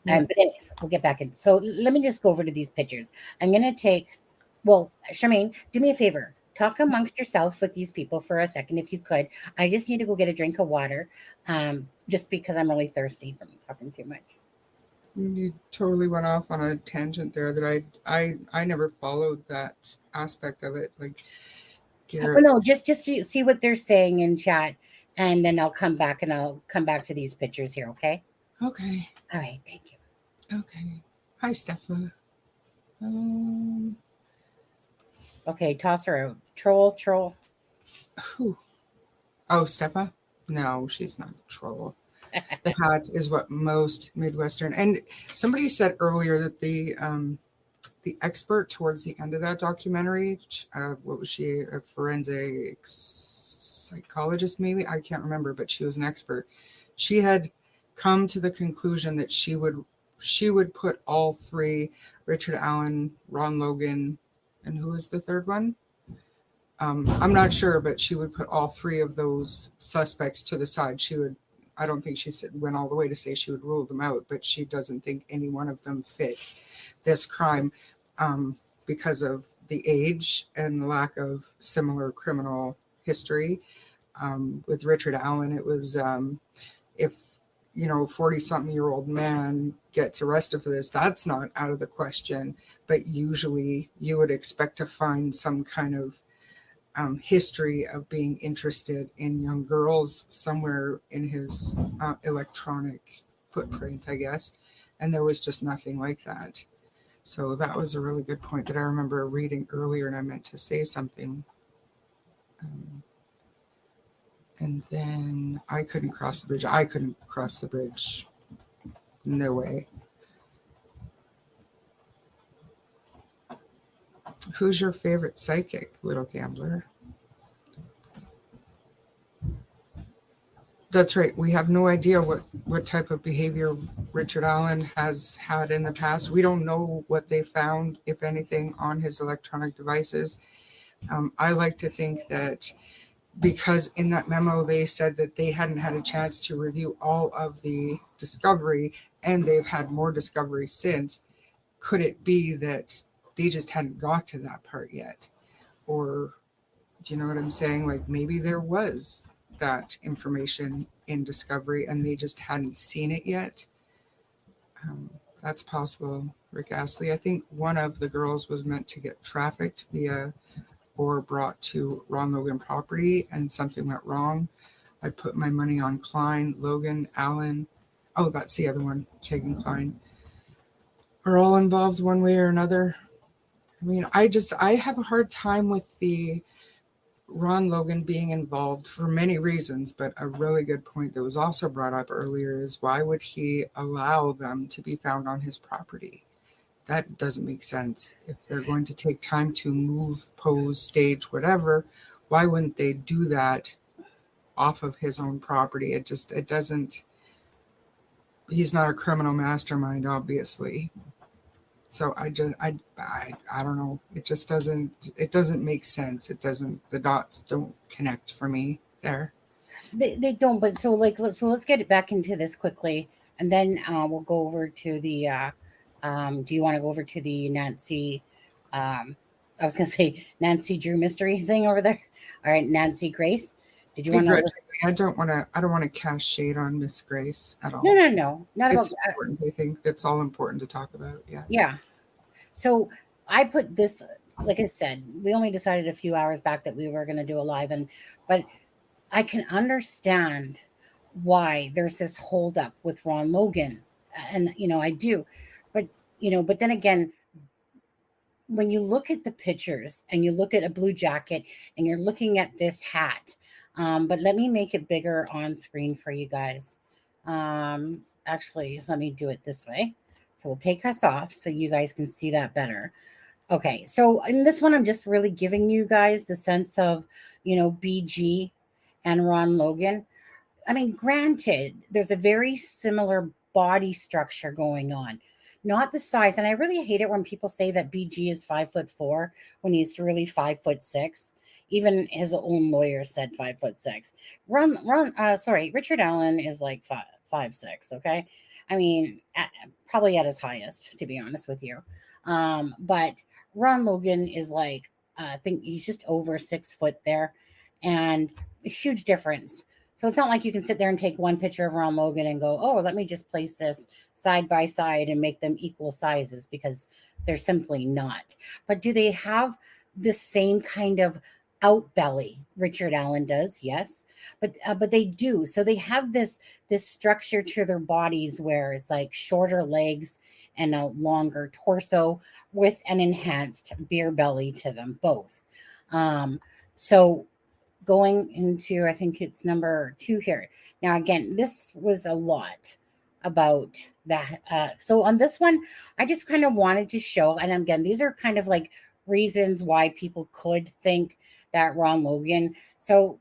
Speaker 1: Yeah.
Speaker 2: But anyways, we'll get back in. So let me just go over to these pictures. I'm gonna take. Well, Charmaine, do me a favor. Talk amongst yourself with these people for a second, if you could. I just need to go get a drink of water, just because I'm really thirsty from talking too much.
Speaker 1: You totally went off on a tangent there that I never followed that aspect of it. Like
Speaker 2: Oh,
Speaker 1: Garrett.
Speaker 2: no, just see what they're saying in chat, and then I'll come back to these pictures here. Okay.
Speaker 1: Okay.
Speaker 2: All right. Thank you.
Speaker 1: Okay. Hi, Steffa.
Speaker 2: Okay, toss her out. Troll.
Speaker 1: Whew. Oh, Steffa? No, she's not a troll. The hat is what most Midwestern. And somebody said earlier that the expert towards the end of that documentary, what was she, a forensic psychologist maybe? I can't remember, but she was an expert. She had come to the conclusion that she would put all three, Richard Allen, Ron Logan, and who was the third one? I'm not sure, but she would put all three of those suspects to the side. I don't think she went all the way to say she would rule them out, but she doesn't think any one of them fit this crime because of the age and lack of similar criminal history. With Richard Allen, it was if 40-something-year-old man gets arrested for this, that's not out of the question. But usually you would expect to find some kind of history of being interested in young girls somewhere in his electronic footprint, I guess. And there was just nothing like that. So that was a really good point that I remember reading earlier, and I meant to say something. And then I couldn't cross the bridge. I couldn't cross the bridge. No way. Who's your favorite psychic, little gambler? That's right. We have no idea what type of behavior Richard Allen has had in the past. We don't know what they found, if anything, on his electronic devices. I like to think that because in that memo they said that they hadn't had a chance to review all of the discovery, and they've had more discovery since. Could it be that they just hadn't got to that part yet? Or do you know what I'm saying? Like maybe there was that information in discovery and they just hadn't seen it yet. That's possible, Rick Astley. I think one of the girls was meant to get trafficked or brought to Ron Logan property, and something went wrong. I put my money on Klein, Logan, Allen. Oh, that's the other one, Kagan Klein. Are all involved one way or another. I mean, I have a hard time with the Ron Logan being involved for many reasons, but a really good point that was also brought up earlier is why would he allow them to be found on his property? That doesn't make sense. If they're going to take time to move, pose, stage, whatever, why wouldn't they do that off of his own property? It doesn't, he's not a criminal mastermind, obviously. So I don't know. It just doesn't make sense. The dots don't connect for me there.
Speaker 2: They don't, but so let's get it back into this quickly, and then we'll go over to the do you want to go over to the Nancy I was gonna say Nancy Drew mystery thing over there? All right, Nancy Grace. Did you want to?
Speaker 1: I don't want to cast shade on Miss Grace at all.
Speaker 2: No, not
Speaker 1: it's
Speaker 2: about
Speaker 1: important. I think it's all important to talk about.
Speaker 2: Yeah. So I put this, like I said, we only decided a few hours back that we were going to do a live, but I can understand why there's this holdup with Ron Logan, and I do, but then again, when you look at the pictures and you look at a blue jacket and you're looking at this hat, but let me make it bigger on screen for you guys. Actually, let me do it this way. So we'll take us off so you guys can see that better. Okay, so in this one, I'm just really giving you guys the sense of, BG and Ron Logan. I mean, granted, there's a very similar body structure going on, not the size. And I really hate it when people say that BG is 5'4" when he's really 5'6". Even his own lawyer said 5'6". Richard Allen is like 5'6". Okay. I mean, probably at his highest, to be honest with you. But Ron Logan is like, I think he's just over 6 foot there, and a huge difference. So it's not like you can sit there and take one picture of Ron Logan and go, oh, let me just place this side by side and make them equal sizes, because they're simply not. But do they have the same kind of out belly? Richard Allen does, yes, but they do. So they have this structure to their bodies where it's like shorter legs and a longer torso with an enhanced beer belly to them both. So going into, I think it's number 2 here. Now, again, this was a lot about that. So on this one, I just kind of wanted to show, and again, these are kind of like reasons why people could think that Ron Logan. So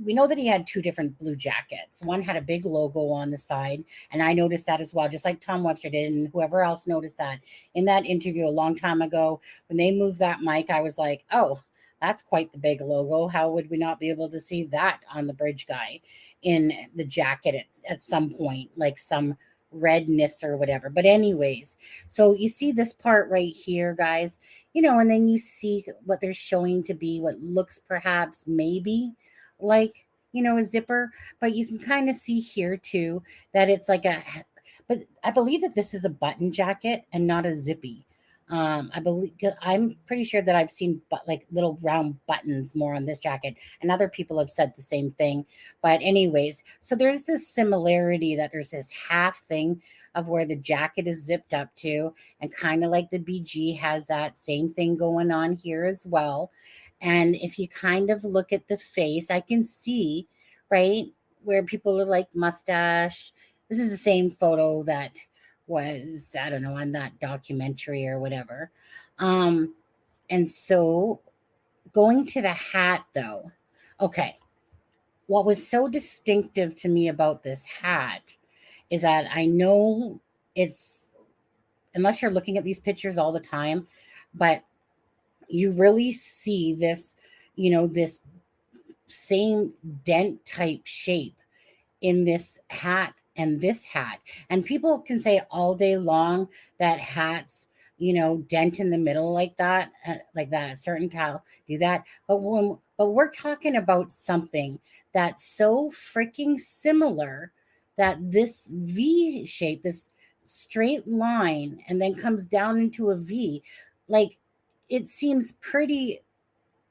Speaker 2: we know that he had 2 different blue jackets. One had a big logo on the side, and I noticed that as well, just like Tom Webster did, and whoever else noticed that in that interview a long time ago. When they moved that mic, I was like, oh, that's quite the big logo. How would we not be able to see that on the bridge guy in the jacket at some point, like some redness or whatever? But anyways, so you see this part right here, guys, and then you see what they're showing to be what looks perhaps maybe like, a zipper, but you can kind of see here too that it's like but I believe that this is a button jacket and not a zippy. I'm pretty sure that I've seen like little round buttons more on this jacket, and other people have said the same thing. But anyways, so there's this similarity that there's this half thing of where the jacket is zipped up to, and kind of like the BG has that same thing going on here as well. And if you kind of look at the face, I can see, right, where people are like mustache. This is the same photo that was, I don't know, on that documentary or whatever. And so going to the hat though, okay, what was so distinctive to me about this hat is that I know it's, unless you're looking at these pictures all the time, but you really see this, this same dent type shape in this hat and this hat. And people can say all day long that hats, dent in the middle like that, a certain towel do that. But we're talking about something that's so freaking similar that this V shape, this straight line, and then comes down into a V, like it seems pretty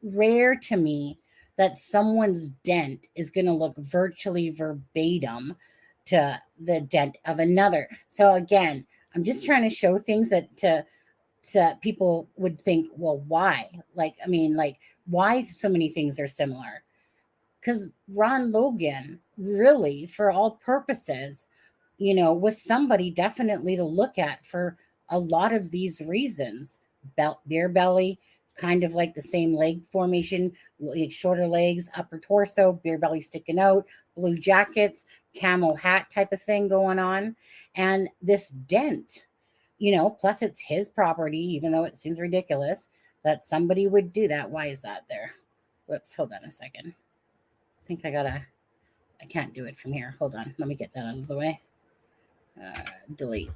Speaker 2: rare to me that someone's dent is going to look virtually verbatim to the dent of another. So again, I'm just trying to show things that to people would think, well, why? Why so many things are similar? Because Ron Logan, really, for all purposes, was somebody definitely to look at for a lot of these reasons. Beer belly, kind of like the same leg formation, like shorter legs, upper torso, beer belly sticking out, blue jackets, camo hat type of thing going on. And this dent, plus it's his property, even though it seems ridiculous that somebody would do that. Why is that there? Whoops, hold on a second. I think I can't do it from here. Hold on. Let me get that out of the way. Delete.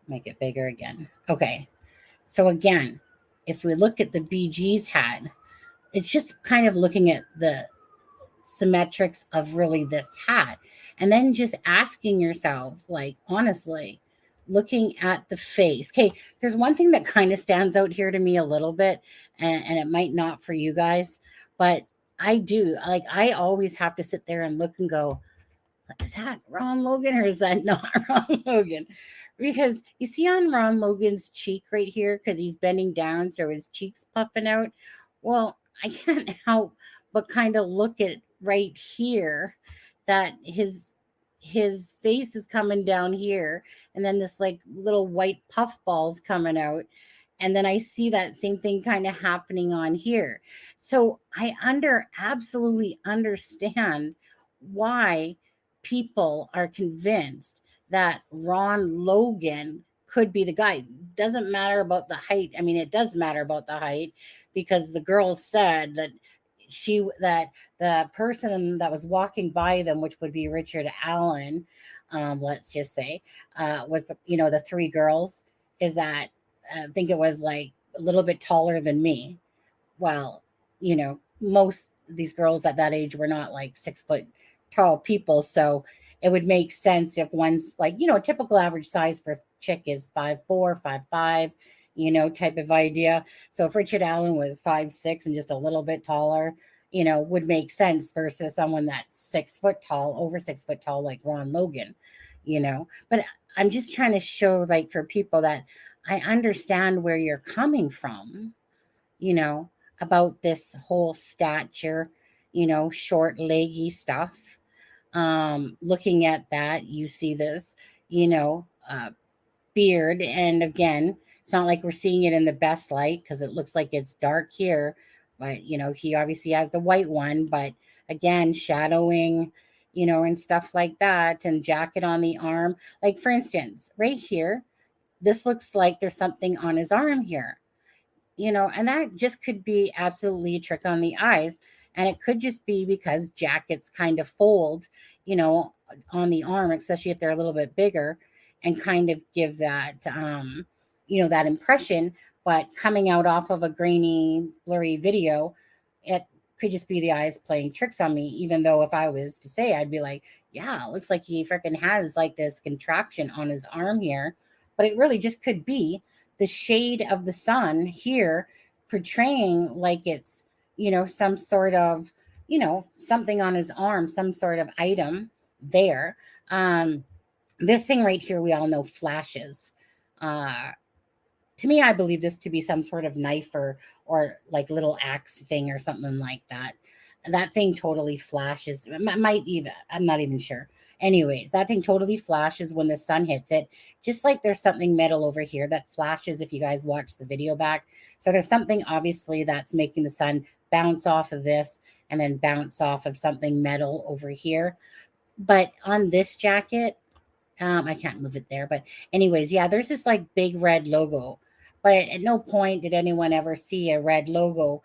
Speaker 2: Make it bigger again. Okay. So again, if we look at the BG's hat, it's just kind of looking at the symmetrics of really this hat. And then just asking yourself, like, honestly, looking at the face. Okay, there's one thing that kind of stands out here to me a little bit, and it might not for you guys, but I do. Like, I always have to sit there and look and go, is that Ron Logan or is that not Ron Logan? Because you see on Ron Logan's cheek right here, because he's bending down, so his cheek's puffing out. Well, I can't help but kind of look at right here that his face is coming down here, and then this like little white puff balls coming out. And then I see that same thing kind of happening on here. So I absolutely understand why people are convinced that Ron Logan could be the guy. Doesn't matter about the height. I mean, it does matter about the height, because the girl said that the person that was walking by them, which would be Richard Allen, let's just say, was the 3 girls, is that I think it was like a little bit taller than me. Well, most of these girls at that age were not like 6'2" tall people. So it would make sense if one's like, a typical average size for a chick is 5'4", 5'5", type of idea. So if Richard Allen was 5'6" and just a little bit taller, would make sense versus someone that's 6 foot tall, over 6 foot tall, like Ron Logan, But I'm just trying to show, like, for people that I understand where you're coming from, about this whole stature, short, leggy stuff. Looking at that, you see this, beard. And again, it's not like we're seeing it in the best light because it looks like it's dark here. But, he obviously has the white one. But again, shadowing, and stuff like that, and jacket on the arm. Like, for instance, right here, this looks like there's something on his arm here, and that just could be absolutely a trick on the eyes. And it could just be because jackets kind of fold, on the arm, especially if they're a little bit bigger, and kind of give that, that impression. But coming out off of a grainy, blurry video, it could just be the eyes playing tricks on me. Even though if I was to say, I'd be like, yeah, it looks like he freaking has like this contraption on his arm here. But it really just could be the shade of the sun here portraying like it's, some sort of, something on his arm, some sort of item there. This thing right here, we all know flashes. To me, I believe this to be some sort of knife or like little axe thing or something like that. That thing totally flashes. Might even, I'm not even sure. Anyways, that thing totally flashes when the sun hits it. Just like there's something metal over here that flashes if you guys watch the video back. So there's something obviously that's making the sun bounce off of this and then bounce off of something metal over here. But on this jacket, I can't move it there. But anyways, yeah, there's this like big red logo. But at no point did anyone ever see a red logo.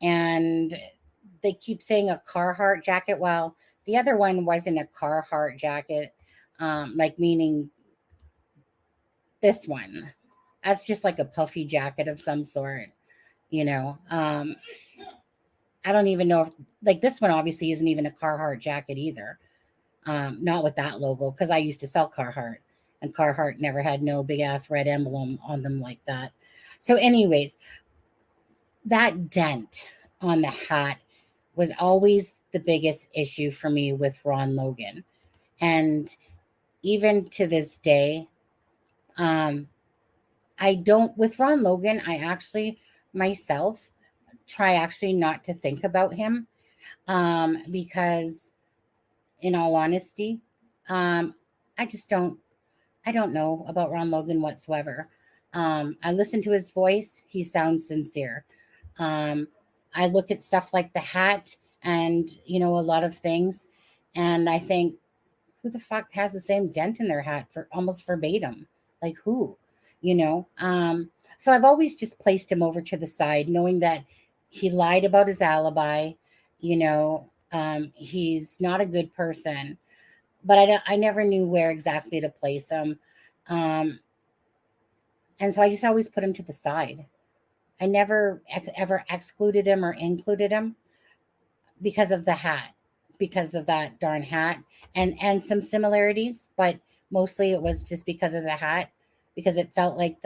Speaker 2: And they keep saying a Carhartt jacket. Well, the other one wasn't a Carhartt jacket, like meaning this one. That's just like a puffy jacket of some sort, I don't even know if, like, this one obviously isn't even a Carhartt jacket either. Not with that logo, because I used to sell Carhartt, and Carhartt never had no big ass red emblem on them like that. So anyways, that dent on the hat was always the biggest issue for me with Ron Logan. And even to this day, I don't, with Ron Logan, I actually myself try actually not to think about him, because in all honesty, I don't know about Ron Logan whatsoever. I listen to his voice. He sounds sincere. I look at stuff like the hat and, a lot of things. And I think, who the fuck has the same dent in their hat for almost verbatim? Like who, So I've always just placed him over to the side, knowing that he lied about his alibi. He's not a good person, but I never knew where exactly to place him. And so I just always put him to the side. I never ever excluded him or included him because of the hat, because of that darn hat, and some similarities, but mostly it was just because of the hat, because it felt like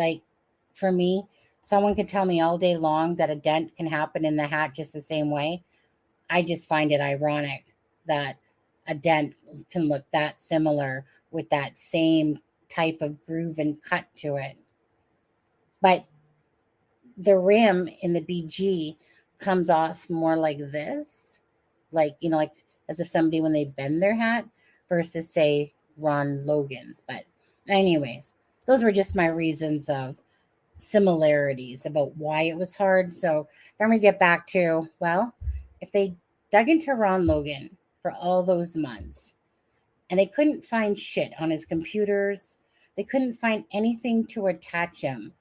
Speaker 2: for me, someone can tell me all day long that a dent can happen in the hat just the same way. I just find it ironic that a dent can look that similar with that same type of groove and cut to it. But the rim in the BG comes off more like this, like as if somebody, when they bend their hat, versus say Ron Logan's. But anyways, those were just my reasons of similarities about why it was hard. So then we get back to, well, if they dug into Ron Logan for all those months and they couldn't find shit on his computers, they couldn't find anything to attach him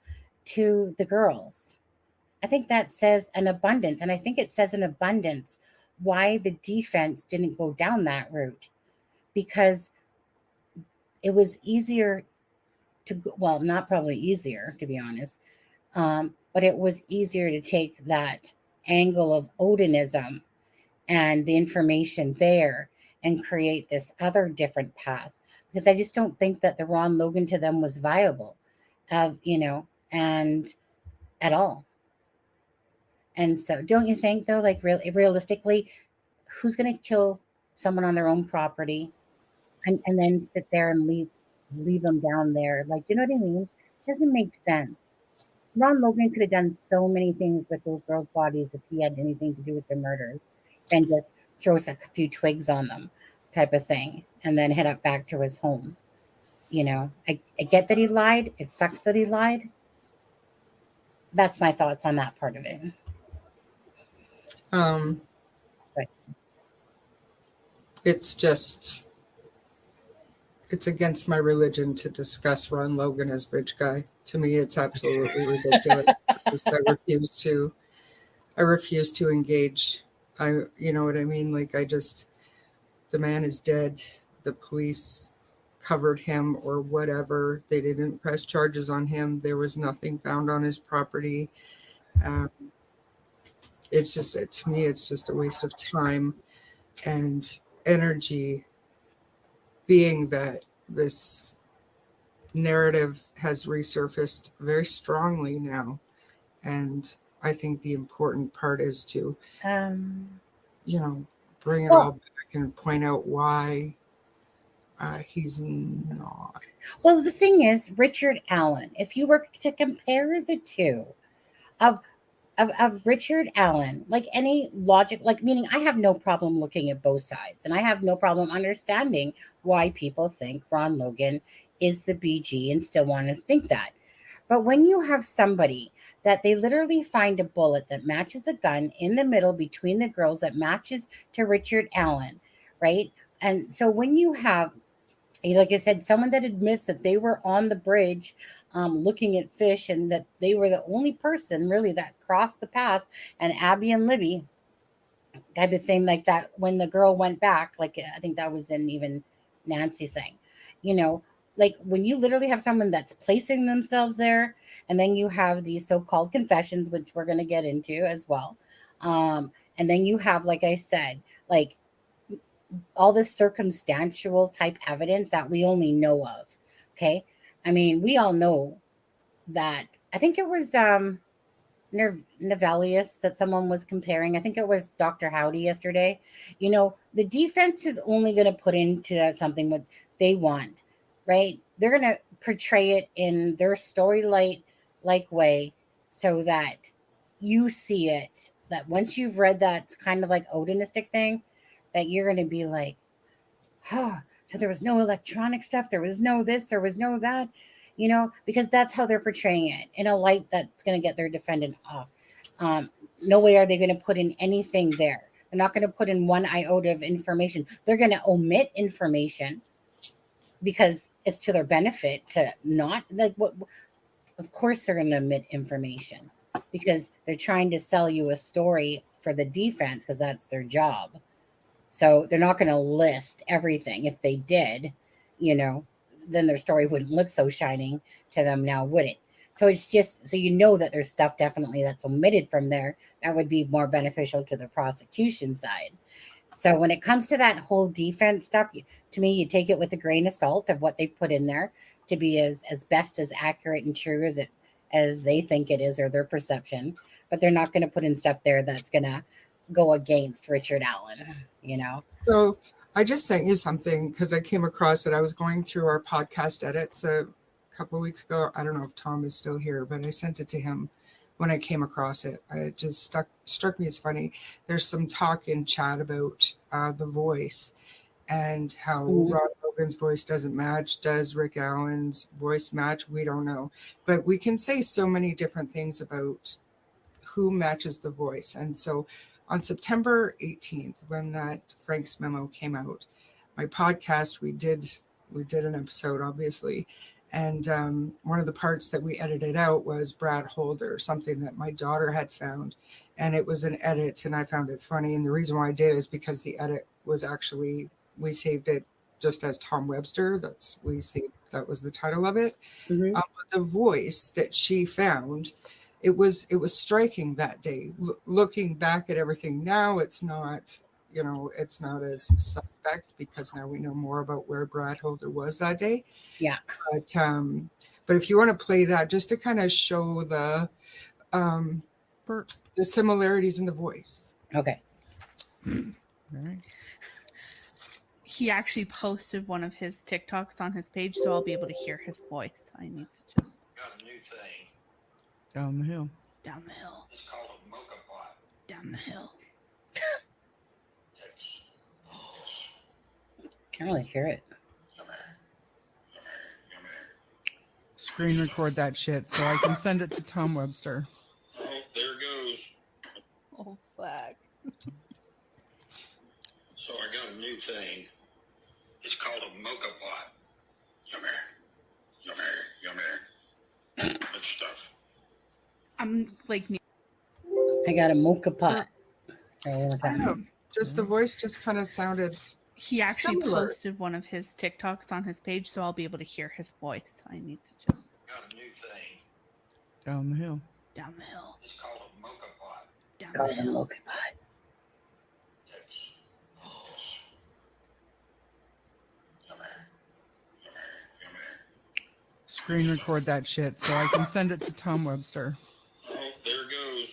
Speaker 2: to the girls, I think that says an abundance. And I think it says an abundance why the defense didn't go down that route, because it was easier to go, well, not probably easier, to be honest, but it was easier to take that angle of Odinism and the information there and create this other different path, because I just don't think that the Ron Logan to them was viable, and at all. And so, don't you think though, like realistically, who's going to kill someone on their own property and then sit there and leave them down there? Like, you know what I mean? It doesn't make sense. Ron Logan could have done so many things with those girls' bodies if he had anything to do with the murders, and just throw a few twigs on them, type of thing, and then head up back to his home. I get that he lied. It sucks that he lied. That's my thoughts on that part of it. But
Speaker 1: It's against my religion to discuss Ron Logan as bridge guy. To me, it's absolutely ridiculous. I refuse to engage. You know what I mean? Like, the man is dead. The police covered him or whatever. They didn't press charges on him. There was nothing found on his property. To me, it's just a waste of time and energy, being that this narrative has resurfaced very strongly now. And I think the important part is to, bring it all back and point out why he's not.
Speaker 2: Well, the thing is, Richard Allen, if you were to compare the two of Richard Allen, like any logic, like, meaning I have no problem looking at both sides, and I have no problem understanding why people think Ron Logan is the BG and still want to think that. But when you have somebody that they literally find a bullet that matches a gun in the middle between the girls that matches to Richard Allen, right? And so when you have, like I said, someone that admits that they were on the bridge looking at fish, and that they were the only person really that crossed the path, and Abby and Libby, type of thing, like that, when the girl went back, like I think that was in even Nancy saying, like when you literally have someone that's placing themselves there, and then you have these so-called confessions, which we're going to get into as well. And then you have, like I said, like all this circumstantial type evidence that we only know of. Okay. I mean, we all know that, I think it was Navelius that someone was comparing. I think it was Dr. Howdy yesterday. The defense is only going to put into something what they want, right? They're going to portray it in their story-like way, so that you see it, that once you've read that kind of like Odinistic thing, that you're going to be like, so there was no electronic stuff, there was no this, there was no that, because that's how they're portraying it, in a light that's going to get their defendant off. No way are they going to put in anything there. They're not going to put in one iota of information. They're going to omit information because it's to their benefit to not, like, what. Of course they're going to omit information because they're trying to sell you a story for the defense, because that's their job. So they're not going to list everything. If they did, then their story wouldn't look so shining to them now, would it? So it's just, so that there's stuff definitely that's omitted from there that would be more beneficial to the prosecution side. So when it comes to that whole defense stuff, to me, you take it with a grain of salt of what they put in there to be as best as accurate and true as they think it is, or their perception. But they're not going to put in stuff there that's going to go against Richard Allen,
Speaker 1: So I just sent you something because I came across it. I was going through our podcast edits a couple of weeks ago. I don't know if Tom is still here, but I sent it to him when I came across it. It just struck me as funny. There's some talk in chat about the voice and how Ron Logan's voice doesn't match. Does Rick Allen's voice match? We don't know. But we can say so many different things about who matches the voice. And so on September 18th, when that Frank's memo came out, my podcast, we did an episode, obviously. And one of the parts that we edited out was Brad Holder, something that my daughter had found. And it was an edit, and I found it funny. And the reason why I did is because the edit was actually, we saved it just as Tom Webster. That was the title of it. But the voice that she found, it was striking that day. Looking back at everything now, it's not, it's not as suspect because now we know more about where Brad Holder was that day.
Speaker 2: Yeah.
Speaker 1: But if you want to play that, just to kind of show the similarities in the voice.
Speaker 2: Okay.
Speaker 11: He actually posted one of his TikToks on his page, so I'll be able to hear his voice. I need to just
Speaker 12: Got a new thing
Speaker 14: Down the hill.
Speaker 11: down the hill,
Speaker 12: it's called a mocha pot.
Speaker 11: down the hill.
Speaker 2: Can't really hear it.
Speaker 14: Screen record that shit so I can send it to Tom Webster.
Speaker 12: Oh, there goes.
Speaker 11: Oh, fuck.
Speaker 12: So I got a new thing. It's called a mocha pot. Yummy. Good stuff.
Speaker 11: I'm like,
Speaker 2: I got a mocha pot.
Speaker 1: Just the voice just kind of sounded.
Speaker 11: he actually
Speaker 1: similar.
Speaker 11: posted one of his TikToks on his page, so I'll be able to hear his voice. I need to just
Speaker 12: Got a new thing.
Speaker 14: Down the hill.
Speaker 11: down the hill,
Speaker 12: It's called a mocha pot.
Speaker 11: down
Speaker 2: Got
Speaker 11: the
Speaker 2: a
Speaker 11: hill.
Speaker 2: mocha pot.
Speaker 14: Screen record that shit so I can send it to Tom Webster.
Speaker 12: Oh, there goes.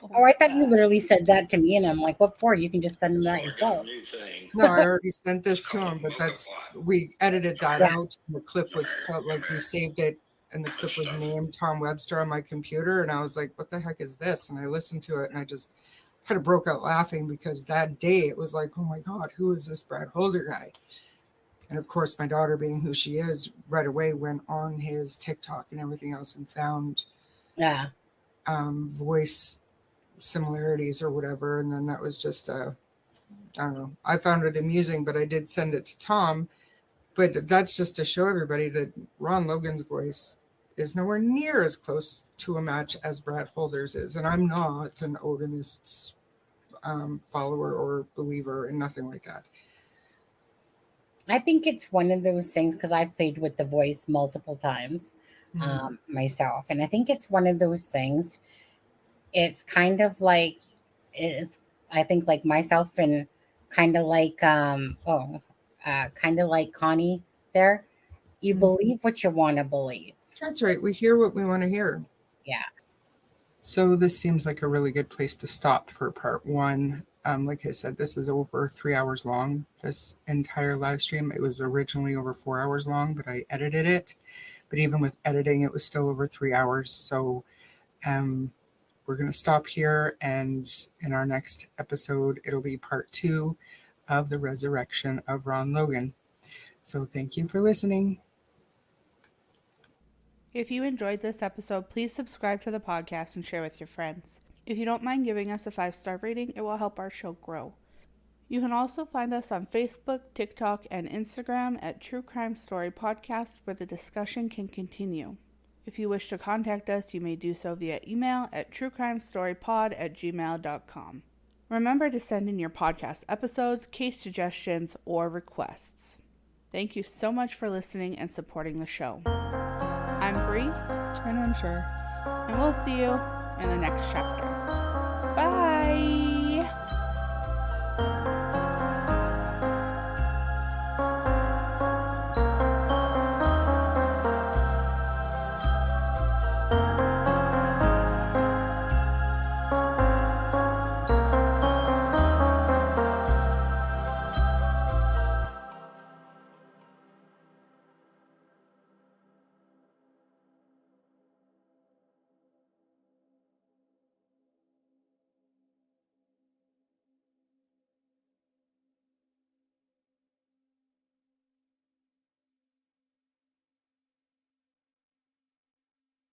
Speaker 2: Oh, I thought you literally said that to me, and I'm like, what for? You can just send him that yourself.
Speaker 12: New thing.
Speaker 1: No, I already sent this to him, but we edited that out. The clip was cut, like we saved it, and the clip was named Tom Webster on my computer, and I was like, what the heck is this? And I listened to it, and I just kind of broke out laughing because that day it was like, oh my God, who is this Brad Holder guy? And of course, my daughter, being who she is, right away went on his TikTok and everything else and found voice similarities or whatever. And then that was just I don't know. I found it amusing, but I did send it to Tom. But that's just to show everybody that Ron Logan's voice is nowhere near as close to a match as Brad Holder's is. And I'm not an Odinist follower or believer and nothing like that.
Speaker 2: I think it's one of those things because I played with the voice multiple times myself. And I think it's one of those things. It's kind of like, I think like myself and kind of like, kind of like Connie there. You believe what you want to believe.
Speaker 1: That's right. We hear what we want to hear.
Speaker 2: Yeah.
Speaker 1: So this seems like a really good place to stop for part one. Like I said, this is over 3 hours long, this entire live stream. It was originally over 4 hours long, but I edited it. But even with editing, it was still over 3 hours. So we're going to stop here. And in our next episode, it'll be part 2 of the resurrection of Ron Logan. So thank you for listening.
Speaker 11: If you enjoyed this episode, please subscribe to the podcast and share with your friends. If you don't mind giving us a 5-star rating, it will help our show grow. You can also find us on Facebook, TikTok, and Instagram at True Crime Story Podcast, where the discussion can continue. If you wish to contact us, you may do so via email at truecrimestorypod@gmail.com. Remember to send in your podcast episodes, case suggestions, or requests. Thank you so much for listening and supporting the show. I'm Bree.
Speaker 14: And I'm Cher.
Speaker 11: And we'll see you in the next chapter.